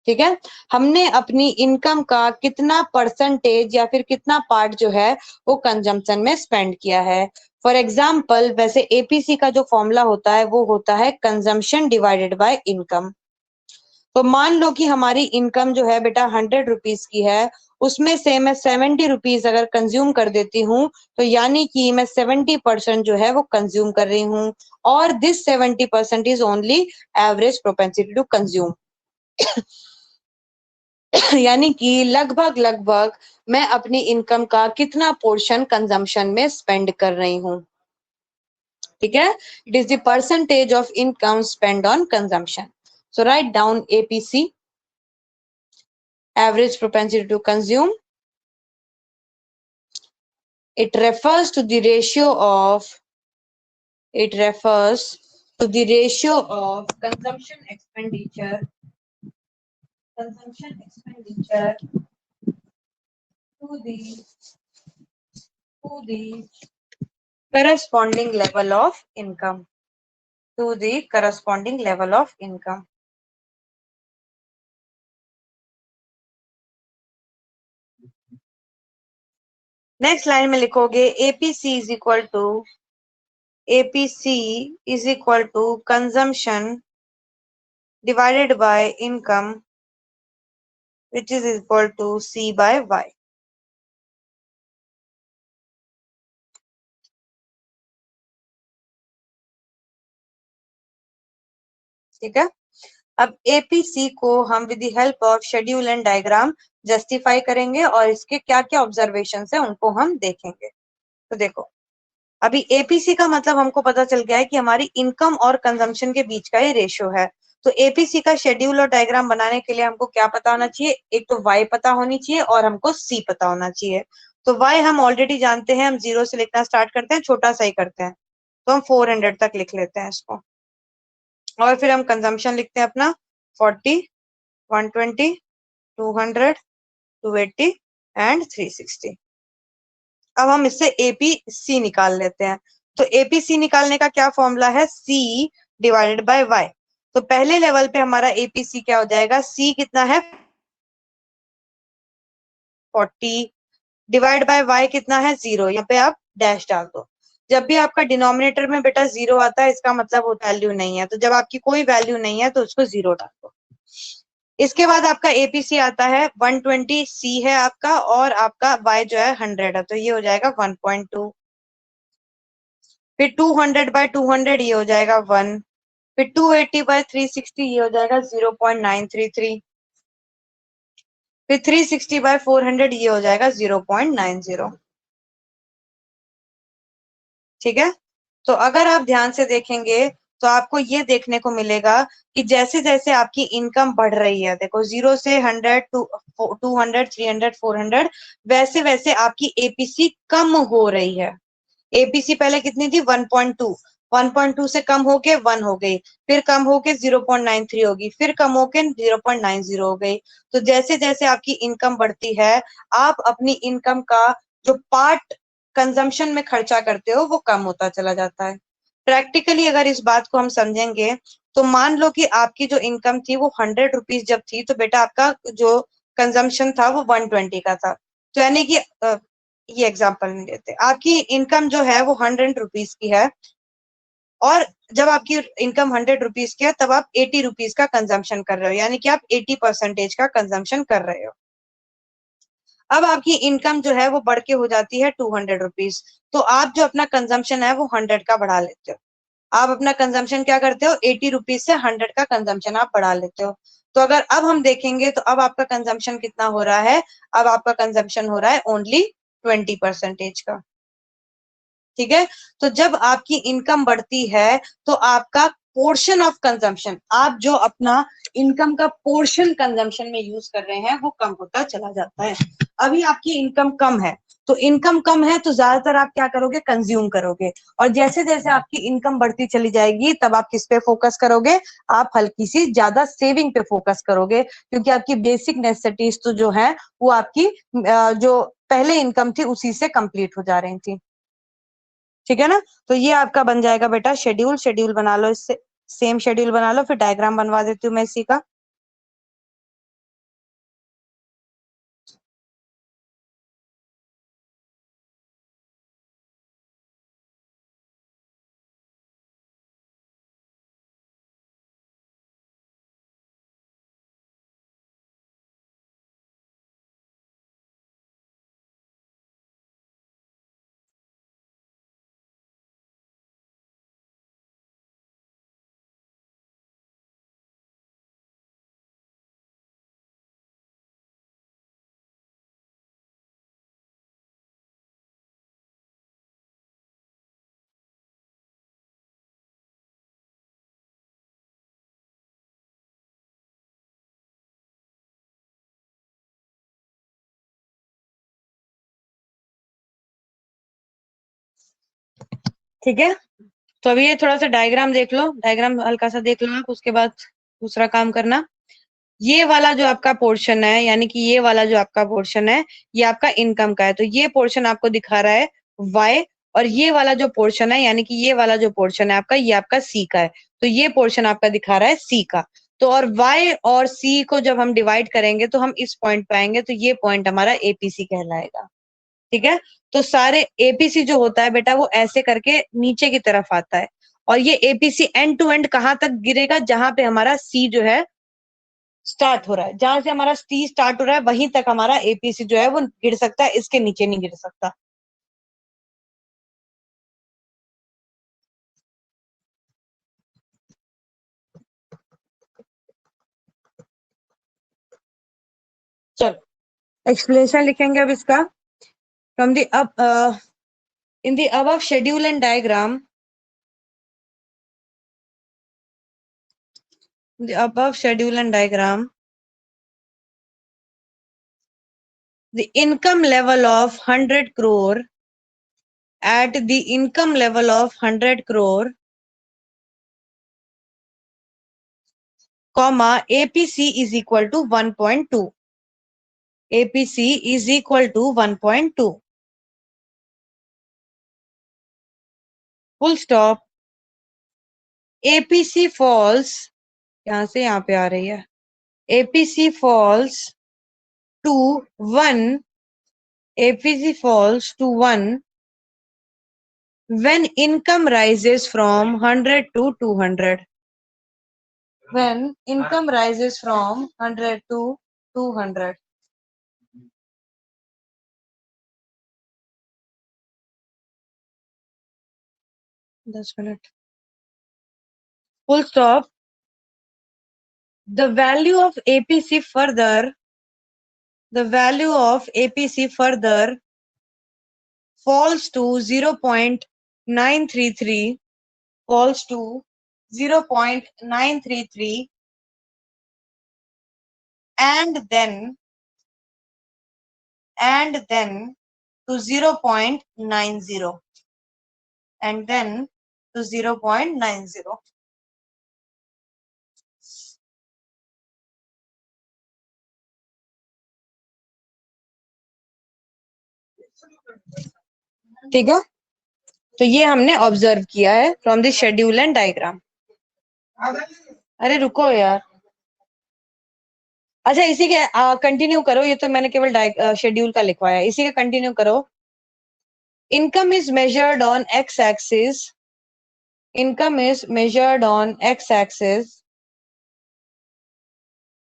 ठीक है, हमने अपनी इनकम का कितना परसेंटेज या फिर कितना पार्ट जो है वो कंजम्पशन में स्पेंड किया है. फॉर एग्जाम्पल वैसे एपीसी का जो फॉर्मूला होता है वो होता है कंजम्पशन डिवाइडेड बाय इनकम. तो मान लो कि हमारी इनकम जो है बेटा 100 रुपीज की है, उसमें से मैं 70 रुपीज अगर कंज्यूम कर देती हूँ तो यानी कि मैं 70% जो है वो कंज्यूम कर रही हूँ, और this 70% is only average propensity to consume. यानी कि लगभग मैं अपनी इनकम का कितना पोर्शन कंजम्पशन में स्पेंड कर रही हूँ. ठीक है, it is the percentage of income spend on consumption. So write down APC, average propensity to consume. It refers to the ratio of consumption expenditure to the corresponding level of income. Next line में लिखोगे APC is equal to consumption divided by income, which is equal to C by Y. ठीक है, अब APC को हम with the help of schedule and diagram justify करेंगे और इसके क्या क्या ऑब्जर्वेशंस है उनको हम देखेंगे. तो देखो, अभी एपीसी का मतलब हमको पता चल गया है कि हमारी इनकम और कंजम्पशन के बीच का ये रेशियो है. तो एपीसी का शेड्यूल और डायग्राम बनाने के लिए हमको क्या पता होना चाहिए, एक तो वाई पता होनी चाहिए और हमको सी पता होना चाहिए. तो वाई हम ऑलरेडी जानते हैं, हम 0 से लिखना स्टार्ट करते हैं, छोटा सा ही करते हैं, तो हम 400 तक लिख लेते हैं इसको, और फिर हम कंजम्पशन लिखते हैं अपना 40, 120, 200, 280 एंड 360. अब हम इससे एपीसी निकाल लेते हैं. तो एपीसी निकालने का क्या फॉर्मूला है, सी डिवाइडेड बाय वाई. तो पहले लेवल पे हमारा एपीसी क्या हो जाएगा, सी कितना है 40 डिवाइड बाय वाई कितना है 0. यहाँ पे आप डैश डाल दो. जब भी आपका डिनोमिनेटर में बेटा 0 आता है इसका मतलब वो वैल्यू नहीं है, तो जब आपकी कोई वैल्यू नहीं है तो उसको 0 डाल दो. इसके बाद आपका एपीसी आता है 120, सी है आपका, और आपका वाई जो है 100 है, तो ये हो जाएगा 1.2. फिर 200 बाय 200 ये हो जाएगा 1. फिर 280 बाय 360 ये हो जाएगा 0.933. फिर 360 बाय 400 ये हो जाएगा 0.90. ठीक है, तो अगर आप ध्यान से देखेंगे तो आपको ये देखने को मिलेगा कि जैसे जैसे आपकी इनकम बढ़ रही है, देखो 0 से 100 टू 200, 300, 400, वैसे वैसे आपकी एपीसी कम हो रही है. एपीसी पहले कितनी थी 1.2, 1.2 से कम होके 1 हो गई, फिर कम होके 0.93 होगी, फिर कम होके 0.90 हो गई. तो जैसे जैसे आपकी इनकम बढ़ती है, आप अपनी इनकम का जो पार्ट कंजम्पशन में खर्चा करते हो वो कम होता चला जाता है. प्रैक्टिकली अगर इस बात को हम समझेंगे तो मान लो कि आपकी जो इनकम थी वो 100 रुपीज जब थी, तो बेटा आपका जो कंजम्पशन था वो 120 का था. तो यानी कि ये एग्जांपल में लेते हैं, आपकी इनकम जो है वो 100 रुपीज की है, और जब आपकी इनकम 100 रुपीज की है तब आप 80 रुपीज का कंजम्पशन कर रहे हो, यानी कि आप 80% का कंजम्पशन कर रहे हो. अब आपकी इनकम जो है वो बढ़ के हो जाती है 200 रुपीज, तो आप जो अपना कंजम्पशन है वो 100 का बढ़ा लेते हो. आप अपना कंजम्पशन क्या करते हो, 80 रुपीज से 100 का कंजम्पशन आप बढ़ा लेते हो. तो अगर अब हम देखेंगे तो अब आपका कंजम्पशन कितना हो रहा है, अब आपका कंजम्पशन हो रहा है ओनली 20% का. ठीक है, तो जब आपकी इनकम बढ़ती है तो आपका पोर्शन ऑफ कंजम्पशन, आप जो अपना इनकम का पोर्शन कंजम्पशन में यूज कर रहे हैं वो कम होता चला जाता है. अभी आपकी इनकम कम है तो इनकम कम है तो ज्यादातर आप क्या करोगे, कंज्यूम करोगे। और जैसे जैसे आपकी इनकम बढ़ती चली जाएगी तब आप किस पे फोकस करोगे, आप हल्की सी ज्यादा सेविंग पे फोकस करोगे, क्योंकि आपकी बेसिक नेसेसिटीज तो जो है वो आपकी जो पहले इनकम थी उसी से कंप्लीट हो जा रही थी। ठीक है ना। तो ये आपका बन जाएगा बेटा शेड्यूल। शेड्यूल बना लो, इससे सेम शेड्यूल बना लो, फिर डायग्राम बनवा देती हूँ मैं इसी का। ठीक है, तो अभी ये थोड़ा सा डायग्राम देख लो, डायग्राम हल्का सा देख लो आप, उसके बाद दूसरा काम करना। ये वाला जो आपका पोर्शन है, यानी कि ये वाला जो आपका पोर्शन है, ये आपका इनकम का है, तो ये पोर्शन आपको दिखा रहा है वाई, और ये वाला जो पोर्शन है, यानी कि ये वाला जो पोर्शन है आपका, ये आपका सी का है, तो ये पोर्शन आपका दिखा रहा है सी का। तो और वाई और सी को जब हम डिवाइड करेंगे तो हम इस पॉइंट पे आएंगे, तो ये पॉइंट हमारा एपीसी कहलाएगा। ठीक है, तो सारे एपीसी जो होता है बेटा वो ऐसे करके नीचे की तरफ आता है, और ये एपीसी एंड टू एंड कहां तक गिरेगा, जहां पे हमारा सी जो है स्टार्ट हो रहा है, जहां से हमारा सी स्टार्ट हो रहा है वहीं तक हमारा एपीसी जो है वो गिर सकता है, इसके नीचे नहीं गिर सकता। चलो एक्सप्लेनेशन लिखेंगे अब इसका। फ्रॉम द अब in the above schedule and diagram, the above schedule and diagram, the income level of 100 crore, at the income level of 100 crore, comma APC is equal to 1.2. APC is equal to 1.2. Full stop. APC falls, यहां से यहां पे आ रही है, APC falls to 1, APC falls to 1 when income rises from 100 to 200. When income rises from 100 to 200. Just a minute. Full stop. The value of APC further, the value of APC further falls to 0.933, falls to 0.933, and then to 0.90, and then to 0.90. ठीक है, तो ये हमने ऑब्जर्व किया है from the schedule and diagram. अरे रुको यार, अच्छा इसी के कंटिन्यू करो, ये तो मैंने केवल शेड्यूल का लिखवाया है, इसी का कंटिन्यू करो। Income is measured on x axis, income is measured on x axis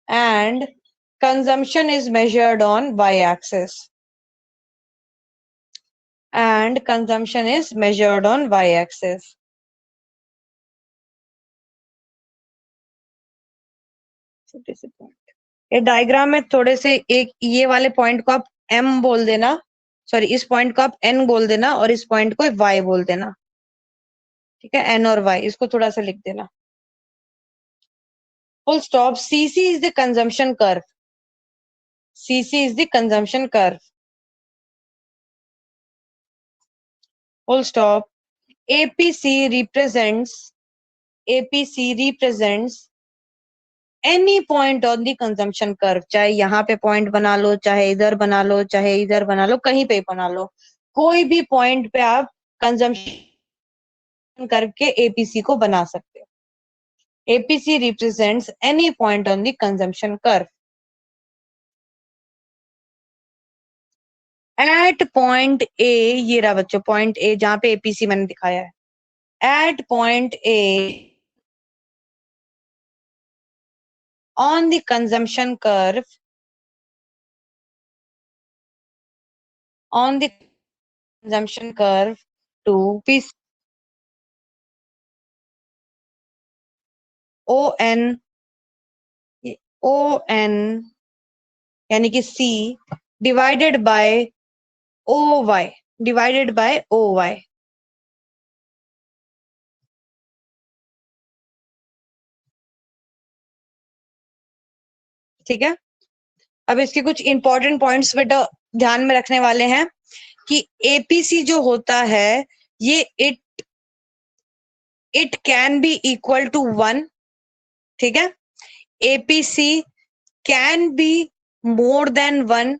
and consumption is measured on y-axis, and consumption is measured on y-axis. छोटे से पॉइंट, ये डायग्राम में थोड़े से, एक ये वाले पॉइंट को आप m बोल देना, सॉरी इस पॉइंट को आप n बोल देना, और इस पॉइंट को y बोल देना। ठीक है, n और y, इसको थोड़ा सा लिख देना। Full stop. CC is the consumption curve. CC is the consumption curve. full stop. APC represents any point on the consumption curve. चाहे यहाँ पे पॉइंट बना लो, चाहे इधर बना लो, चाहे इधर बना लो, कहीं पे बना लो, कोई भी पॉइंट पे आप कंजम्पशन करके एपीसी को बना सकते हो. APC represents any point on the consumption curve. At point A, ये रहा बच्चों पॉइंट ए जहां पे एपीसी मैंने दिखाया है. At point A on the consumption curve, to PC ON यानी कि C divided by OY. ठीक है. अब इसके कुछ इंपॉर्टेंट पॉइंट्स बेटा ध्यान में रखने वाले हैं कि एपीसी जो होता है ये it can be equal to 1. ठीक है. APC can be more than 1.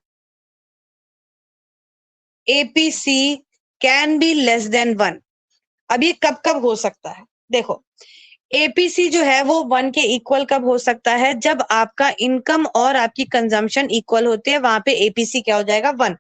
APC can be less than 1. अब ये कब कब हो सकता है? देखो, एपीसी जो है वो 1 के इक्वल कब हो सकता है? जब आपका इनकम और आपकी कंजम्पशन इक्वल होते हैं, वहां पे एपीसी क्या हो जाएगा? 1.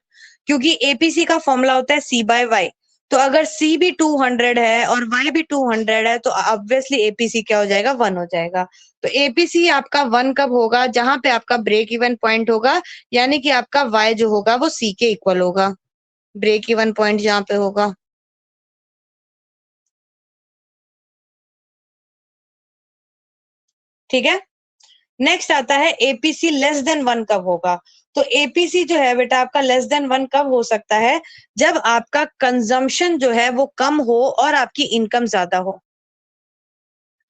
क्योंकि एपीसी का फॉर्मूला होता है सी बाय वाई. तो अगर सी भी 200 है और वाई भी 200 है तो ऑब्वियसली एपीसी क्या हो जाएगा? 1 हो जाएगा. तो एपीसी आपका 1 कब होगा? जहां पे आपका ब्रेक इवन पॉइंट होगा, यानी कि आपका वाई जो होगा वो सी के इक्वल होगा. ब्रेक इवन पॉइंट जहां पे होगा. ठीक है. नेक्स्ट आता है एपीसी लेस देन 1 कब होगा? तो एपीसी जो है बेटा आपका लेस देन 1 कब हो सकता है? जब आपका कंजम्पशन जो है वो कम हो और आपकी इनकम ज्यादा हो.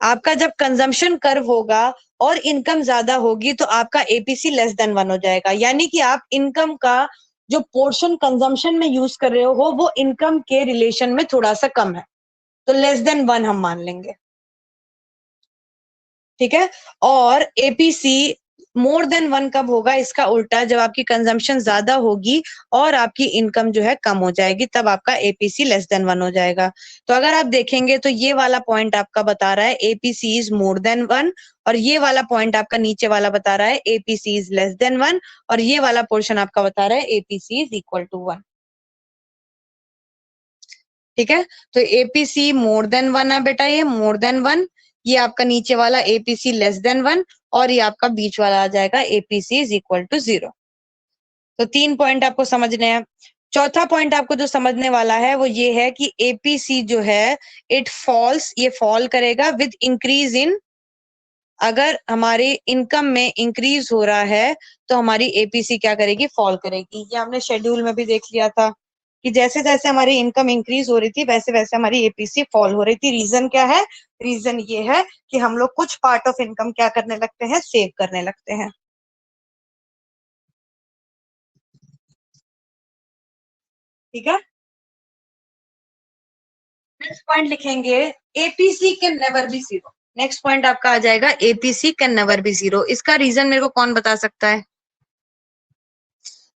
आपका जब कंजम्पशन कर्व होगा और इनकम ज्यादा होगी तो आपका एपीसी लेस देन 1 हो जाएगा. यानी कि आप इनकम का जो पोर्शन कंजम्पशन में यूज कर रहे हो वो इनकम के रिलेशन में थोड़ा सा कम है, तो लेस देन 1 हम मान लेंगे. ठीक है. और एपीसी मोर देन 1 कब होगा? इसका उल्टा, जब आपकी कंजम्पशन ज्यादा होगी और आपकी इनकम जो है कम हो जाएगी, तब आपका एपीसी लेस देन 1 हो जाएगा. तो अगर आप देखेंगे तो ये वाला पॉइंट आपका बता रहा है एपीसी इज मोर देन 1, और ये वाला पॉइंट आपका नीचे वाला बता रहा है एपीसी इज लेस देन 1, और ये वाला पोर्शन आपका बता रहा है एपीसी इज इक्वल टू 1. ठीक है. तो एपीसी मोर देन 1 है बेटा, ये मोर देन 1. ये आपका नीचे वाला एपीसी लेस देन 1, और ये आपका बीच वाला आ जाएगा एपीसी इज इक्वल टू 0. तो 3 पॉइंट आपको समझने हैं. चौथा पॉइंट आपको जो समझने वाला है वो ये है कि एपीसी जो है ये फॉल करेगा विद इंक्रीज इन. अगर हमारी इनकम में इंक्रीज हो रहा है तो हमारी एपीसी क्या करेगी? फॉल करेगी. ये हमने शेड्यूल में भी देख लिया था कि जैसे जैसे हमारी इनकम इंक्रीज हो रही थी वैसे वैसे हमारी एपीसी फॉल हो रही थी. रीजन क्या है? रीजन ये है कि हम लोग कुछ पार्ट ऑफ इनकम क्या करने लगते हैं? सेव करने लगते हैं. ठीक है. नेक्स्ट पॉइंट लिखेंगे APC can never be 0. Next point आपका आ जाएगा एपीसी कैन नेवर बी 0. इसका रीजन मेरे को कौन बता सकता है?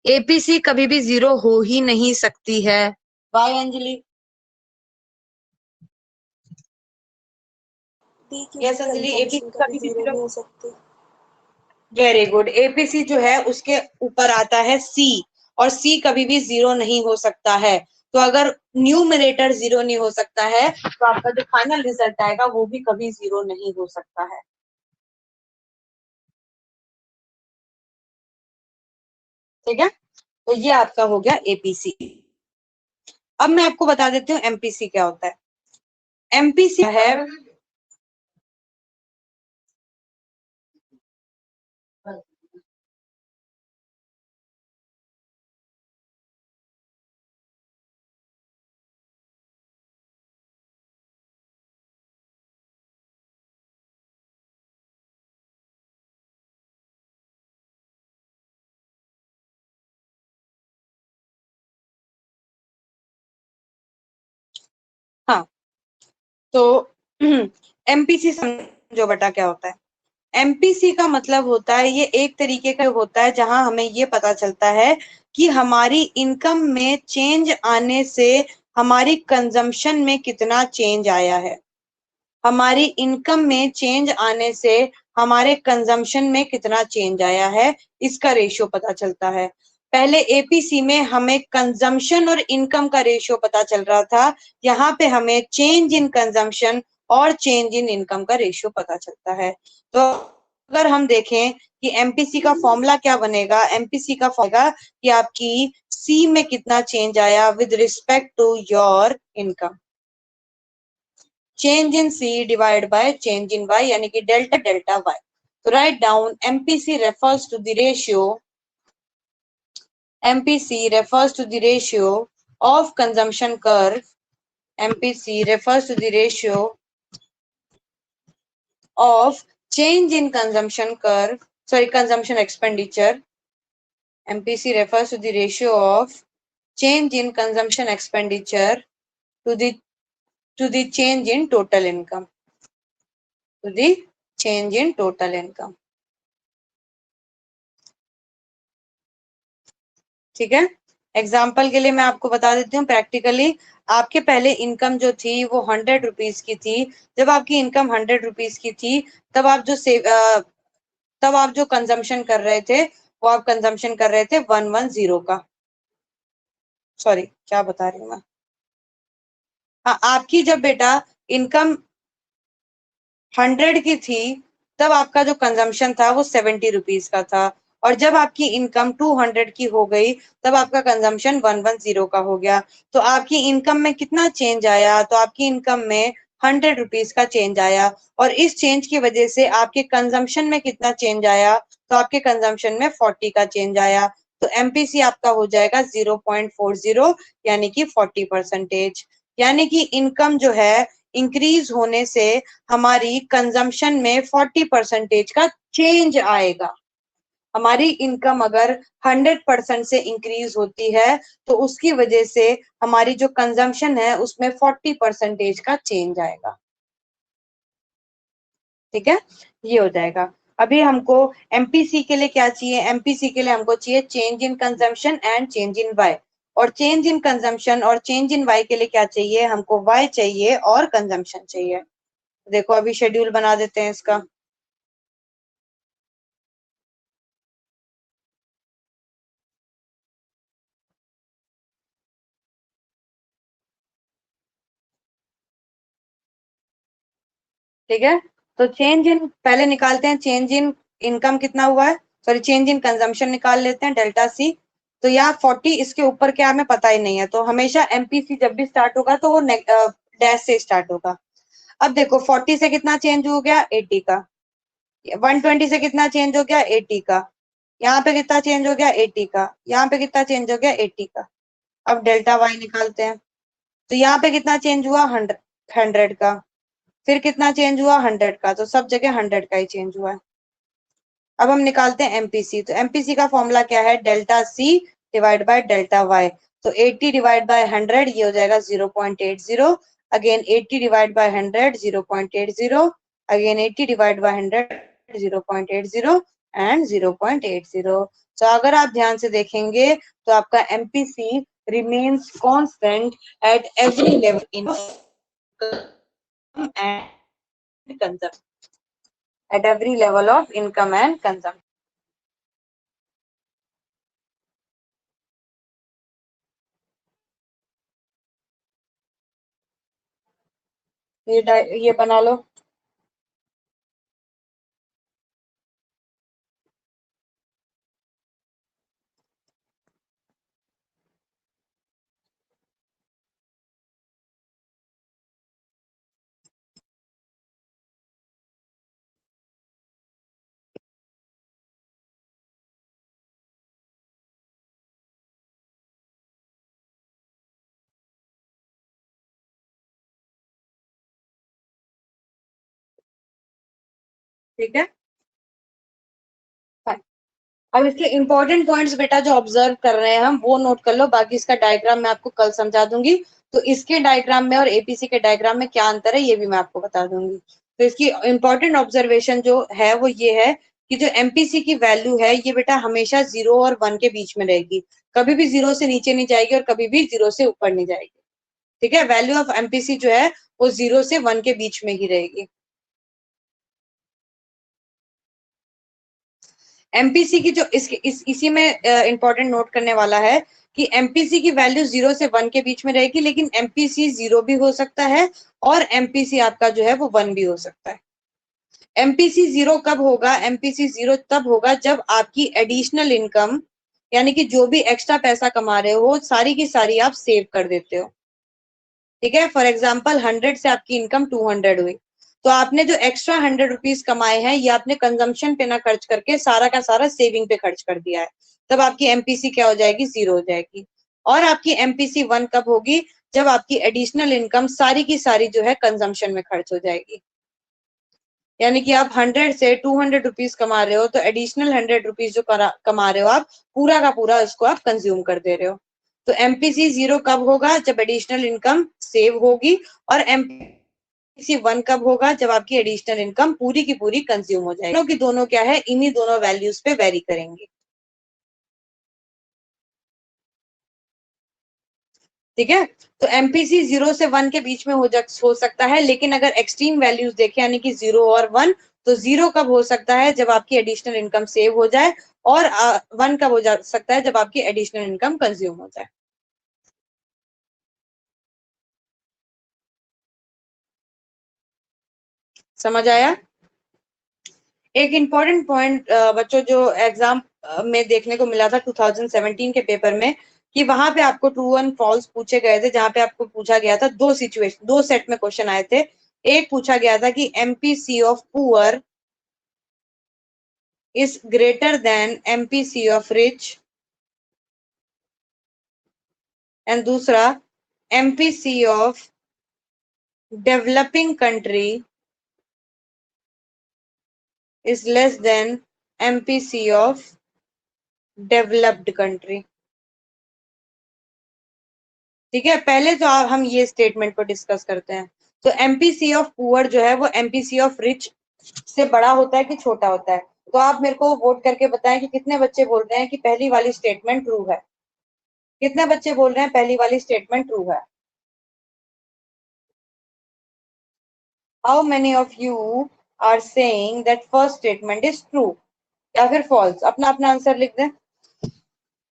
एपीसी कभी भी 0 हो ही नहीं सकती है. वाई अंजलि? क्योंकि यस अंजलि, कंजम्पशन एपीसी कभी कभी भी जीरो 0. नहीं हो सकती. Very good. एपीसी जो है उसके ऊपर आता है सी, और सी कभी भी 0 नहीं हो सकता है. तो अगर न्यूमरेटर 0 नहीं हो सकता है तो आपका जो फाइनल रिजल्ट आएगा वो भी कभी 0 नहीं हो सकता है. ठीक है. तो ये आपका हो गया एपीसी. अब मैं आपको बता देती हूँ एमपीसी क्या होता है. एमपीसी है तो एमपीसी समझो बेटा क्या होता है। एमपीसी का मतलब होता है, ये एक तरीके का होता है जहां हमें ये पता चलता है कि हमारी इनकम में चेंज आने से हमारी कंजम्पशन में कितना चेंज आया है। हमारी इनकम में चेंज आने से हमारे कंजम्पशन में कितना चेंज आया है, इसका रेशियो पता चलता है। पहले एपीसी में हमें कंजम्पशन और इनकम का रेशियो पता चल रहा था, यहाँ पे हमें चेंज इन कंजम्पशन और चेंज इन इनकम का रेशियो पता चलता है। तो अगर हम देखें कि एमपीसी का फॉर्मूला क्या बनेगा, एमपीसी का फॉर्मूला कि आपकी सी में कितना चेंज आया with respect to your income. Change in C divide by change in Y, यानी कि डेल्टा डेल्टा वाई। तो write down MPC refers to the ratio, MPC refers to the ratio of consumption curve. MPC refers to the ratio of change in consumption curve, sorry, consumption expenditure. MPC refers to the ratio of change in consumption expenditure to the change in total income. To the change in total income. ठीक है, एग्जाम्पल के लिए मैं आपको बता देती हूँ प्रैक्टिकली। आपके पहले इनकम जो थी वो 100 रुपीज की थी। जब आपकी इनकम 100 रुपीज की थी तब आप तब आप जो कंजम्पशन कर रहे थे वो आप कंजम्पशन कर रहे थे 110 का। सॉरी, क्या बता रही हूँ मैं। हाँ, आपकी जब बेटा इनकम 100 की थी तब आपका जो कंजम्पशन था वो 70 रुपीज का था, और जब आपकी इनकम 200 की हो गई तब आपका कंजम्पशन 110 का हो गया। तो आपकी इनकम में कितना चेंज आया, तो आपकी इनकम में 100 रुपीज का चेंज आया, और इस चेंज की वजह से आपके कंजम्पशन में कितना चेंज आया, तो आपके कंजम्पशन में 40 का चेंज आया। तो एमपीसी आपका हो जाएगा 0.40, यानी कि 40%। यानी कि इनकम जो है इंक्रीज होने से हमारी कंजम्पशन में 40% का चेंज आएगा। हमारी इनकम अगर 100% से इंक्रीज होती है तो उसकी वजह से हमारी जो कंजम्पशन है उसमें 40% का चेंज आएगा। ठीक है, ये हो जाएगा। अभी हमको एमपीसी के लिए क्या चाहिए, एमपीसी के लिए हमको चाहिए change in consumption and change in Y. और चेंज इन कंजम्पशन और चेंज इन वाई के लिए क्या चाहिए, हमको वाई चाहिए और कंजम्पशन चाहिए। देखो अभी शेड्यूल बना देते हैं इसका। ठीक है, तो चेंज इन पहले निकालते हैं, चेंज इन इनकम कितना हुआ है, सॉरी चेंज इन कंजम्पशन निकाल लेते हैं, डेल्टा सी। तो यहाँ 40, इसके ऊपर क्या हमें पता ही नहीं है, तो हमेशा एमपीसी जब भी स्टार्ट होगा तो वो डैश से स्टार्ट होगा। अब देखो 40 से कितना चेंज हो गया, 80 का। 120 से कितना चेंज हो गया, 80 का। यहाँ पे कितना चेंज हो गया, 80 का। यहाँ पे कितना चेंज हो गया, 80 का। अब डेल्टा वाई निकालते हैं, तो यहाँ पे कितना चेंज हुआ, 100 का। फिर कितना चेंज हुआ, 100 का। तो सब जगह 100 का ही चेंज हुआ है। अब हम निकालते हैं एमपीसी। तो एमपीसी का फॉर्मूला क्या है, delta C divide by delta Y. तो 80 डिवाइड बाय 100, ये हो जाएगा 0.80। Again 80 divide by 100, 0.80। Again 80 divide by 100, 0.80 and 0.80। तो अगर आप ध्यान से देखेंगे तो आपका MPC remains constant at every level in and consumption, at every level of income and consumption. ये बना लो। ठीक है, अब इसके इंपॉर्टेंट पॉइंट्स बेटा जो ऑब्जर्व कर रहे हैं हम वो नोट कर लो, बाकी इसका डायग्राम मैं आपको कल समझा दूंगी। तो इसके डायग्राम में और एपीसी के डायग्राम में क्या अंतर है ये भी मैं आपको बता दूंगी। तो इसकी इंपॉर्टेंट ऑब्जर्वेशन जो है वो ये है कि जो एमपीसी की वैल्यू है ये बेटा हमेशा 0 और 1 के बीच में रहेगी, कभी भी 0 से नीचे नहीं जाएगी और कभी भी 0 से ऊपर नहीं जाएगी। ठीक है, वैल्यू ऑफ एमपीसी जो है वो 0 से 1 के बीच में ही रहेगी। एमपीसी की जो इसी में इंपॉर्टेंट नोट करने वाला है कि एमपीसी की वैल्यू 0 से 1 के बीच में रहेगी, लेकिन एमपीसी 0 भी हो सकता है और एमपीसी आपका जो है वो 1 भी हो सकता है। एमपीसी 0 कब होगा? एमपीसी 0 तब होगा जब आपकी एडिशनल इनकम, यानी कि जो भी एक्स्ट्रा पैसा कमा रहे हो सारी की सारी आप सेव कर देते हो। ठीक है, फॉर एग्जाम्पल 100 से आपकी इनकम 200 हुई, तो आपने जो एक्स्ट्रा 100 रुपीज कमाए हैं ये आपने कंजम्पशन पे ना खर्च करके सारा का सारा सेविंग पे खर्च कर दिया है, तब आपकी एमपीसी क्या हो जाएगी? 0 हो जाएगी। और आपकी एमपीसी 1 कब होगी? जब आपकी एडिशनल इनकम सारी की सारी जो है कंजम्पशन में खर्च हो जाएगी। यानी कि आप 100 से 200 रुपीज कमा रहे हो तो एडिशनल 100 रुपीज जो कमा रहे हो आप पूरा का पूरा उसको आप कंज्यूम कर दे रहे हो। तो एमपीसी 0 कब होगा? जब एडिशनल इनकम सेव होगी। और एमपीसी 1 कब होगा? जब आपकी एडिशनल इनकम पूरी की पूरी कंज्यूम हो जाएगी। दोनों की दोनों क्या है? इन्हीं दोनों वैल्यूज पे वेरी करेंगे। ठीक है, तो एमपीसी 0 से 1 के बीच में हो सकता है, लेकिन अगर एक्सट्रीम वैल्यूज देखें यानी कि 0 और 1, तो 0 कब हो सकता है? जब आपकी एडिशनल इनकम सेव हो जाए। और 1 कब हो जा सकता है? जब आपकी एडिशनल इनकम कंज्यूम हो जाए। समझ आया? एक इंपॉर्टेंट पॉइंट बच्चों जो एग्जाम में देखने को मिला था 2017 के पेपर में, कि वहां पे आपको ट्रू एंड फॉल्स पूछे गए थे, जहां पे आपको पूछा गया था दो सेट में क्वेश्चन आए थे। एक पूछा गया था कि MPC of poor is greater than MPC of rich, and दूसरा MPC of developing country is less than MPC of developed country। ठीक है, पहले तो हम ये स्टेटमेंट को डिस्कस करते हैं। तो एमपीसी ऑफ पुअर जो है वो एमपीसी ऑफ रिच से बड़ा होता है कि छोटा होता है? तो आप मेरे को वोट करके बताएं कि कितने बच्चे बोल रहे हैं कि पहली वाली स्टेटमेंट ट्रू है। कितने बच्चे बोल रहे हैं पहली वाली स्टेटमेंट ट्रू है? How many of you are saying that first statement is true या फिर false? अपना अपना आंसर लिख दें।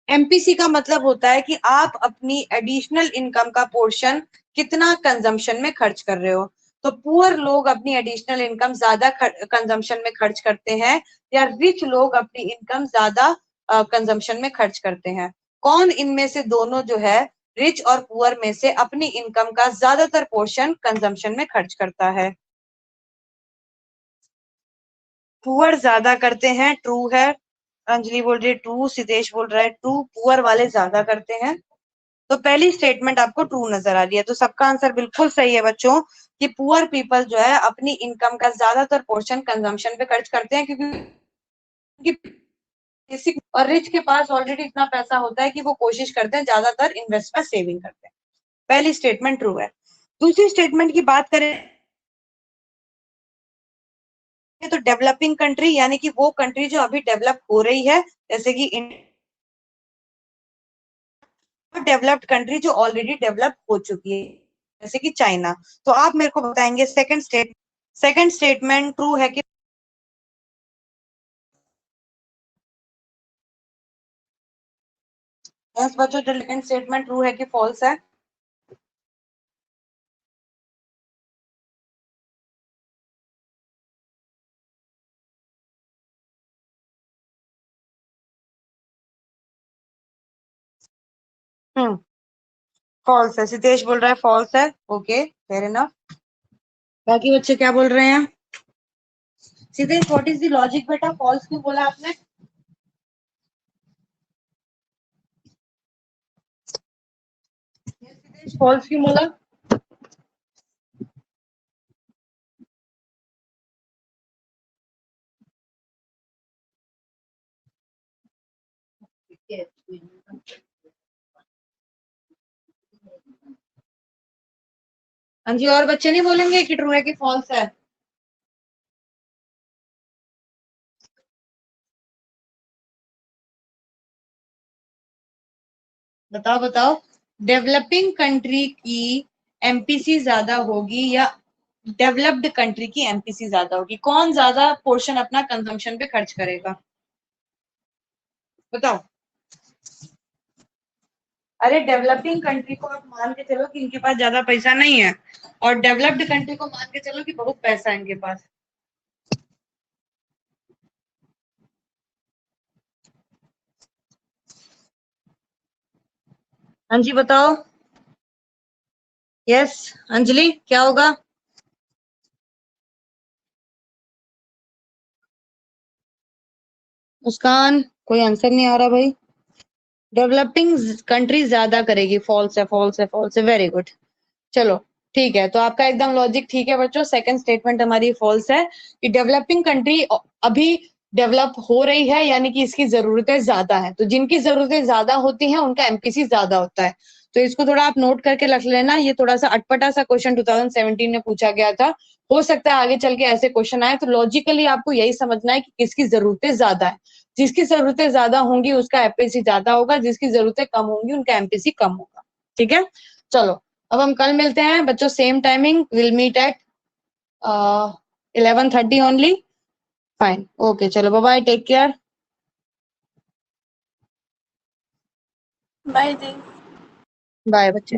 एमपीसी का मतलब होता है कि आप अपनी एडिशनल इनकम का पोर्शन कितना कंजम्पशन में खर्च कर रहे हो। तो पुअर लोग अपनी एडिशनल इनकम ज्यादा कंजम्पशन में खर्च करते हैं, या रिच लोग अपनी इनकम ज्यादा कंजम्पशन में खर्च करते हैं? कौन इनमें से दोनों जो है, रिच और पुअर में से अपनी इनकम का ज्यादातर पोर्शन कंजम्पशन में खर्च करता है? पुअर ज्यादा करते हैं, ट्रू है। अंजलि बोल रही है ट्रू, सिद्धेश बोल रहा है ट्रू, पुअर वाले ज्यादा करते हैं। तो पहली स्टेटमेंट आपको ट्रू नजर आ रही है, तो सबका आंसर बिल्कुल सही है बच्चों कि पुअर पीपल जो है अपनी इनकम का ज्यादातर पोर्शन कंजम्पशन पे खर्च करते हैं, क्योंकि बेसिक और रिच के पास ऑलरेडी इतना पैसा होता है कि वो कोशिश करते हैं ज्यादातर इन्वेस्टमेंट सेविंग करते हैं। पहली स्टेटमेंट ट्रू है। दूसरी स्टेटमेंट की बात करें तो डेवलपिंग कंट्री यानी कि वो कंट्री जो अभी डेवलप हो रही है, जैसे कि डेवलप्ड कंट्री जो ऑलरेडी डेवलप हो चुकी है, जैसे कि चाइना। तो आप मेरे को बताएंगे सेकंड स्टेटमेंट ट्रू है कि? यस बच्चों, सेकंड स्टेटमेंट ट्रू है कि फॉल्स है? हम्म, फॉल्स है। सिद्धेश बोल रहा है फॉल्स है। Okay, fair enough. बाकी बच्चे क्या बोल रहे हैं? Siddhesh, what is the logic बेटा, फॉल्स क्यों बोला आपने? सिद्धेश, फॉल्स क्यों बोला? हाँ जी, और बच्चे नहीं बोलेंगे कि ट्रू है कि फॉल्स है? बताओ बताओ, डेवलपिंग कंट्री की एमपीसी ज्यादा होगी या डेवलप्ड कंट्री की एमपीसी ज्यादा होगी? कौन ज्यादा पोर्शन अपना कंजम्पशन पे खर्च करेगा? बताओ। अरे डेवलपिंग कंट्री को आप मान के चलो कि इनके पास ज्यादा पैसा नहीं है, और डेवलप्ड कंट्री को मान के चलो कि बहुत पैसा है इनके पास। हाँ जी बताओ। यस अंजलि, क्या होगा? मुस्कान, कोई आंसर नहीं आ रहा भाई। डेवलपिंग कंट्री ज्यादा करेगी। फॉल्स है, फॉल्स है, फॉल्स है। Very good. चलो ठीक है, तो आपका एकदम लॉजिक ठीक है बच्चों। सेकंड स्टेटमेंट हमारी फॉल्स है कि डेवलपिंग कंट्री अभी डेवलप हो रही है, यानी कि इसकी जरूरतें ज्यादा है। तो जिनकी जरूरतें ज्यादा होती हैं उनका एमपीसी ज्यादा होता है। तो इसको थोड़ा आप नोट करके रख लेना। ये थोड़ा सा अटपटा सा क्वेश्चन 2017 में पूछा गया था। हो सकता है आगे चल के ऐसे क्वेश्चन आए। तो लॉजिकली आपको यही समझना है कि किसकी जरूरतें ज्यादा है। जिसकी जरूरतें ज्यादा होंगी उसका एमपीसी ज्यादा होगा, जिसकी जरूरतें कम होंगी उनका एमपीसी कम होगा। ठीक है, चलो अब हम कल मिलते हैं बच्चों, same timing. Will meet at 11:30 only. Fine, okay, चलो bye bye, take care. Bye दी। बाय बच्चे।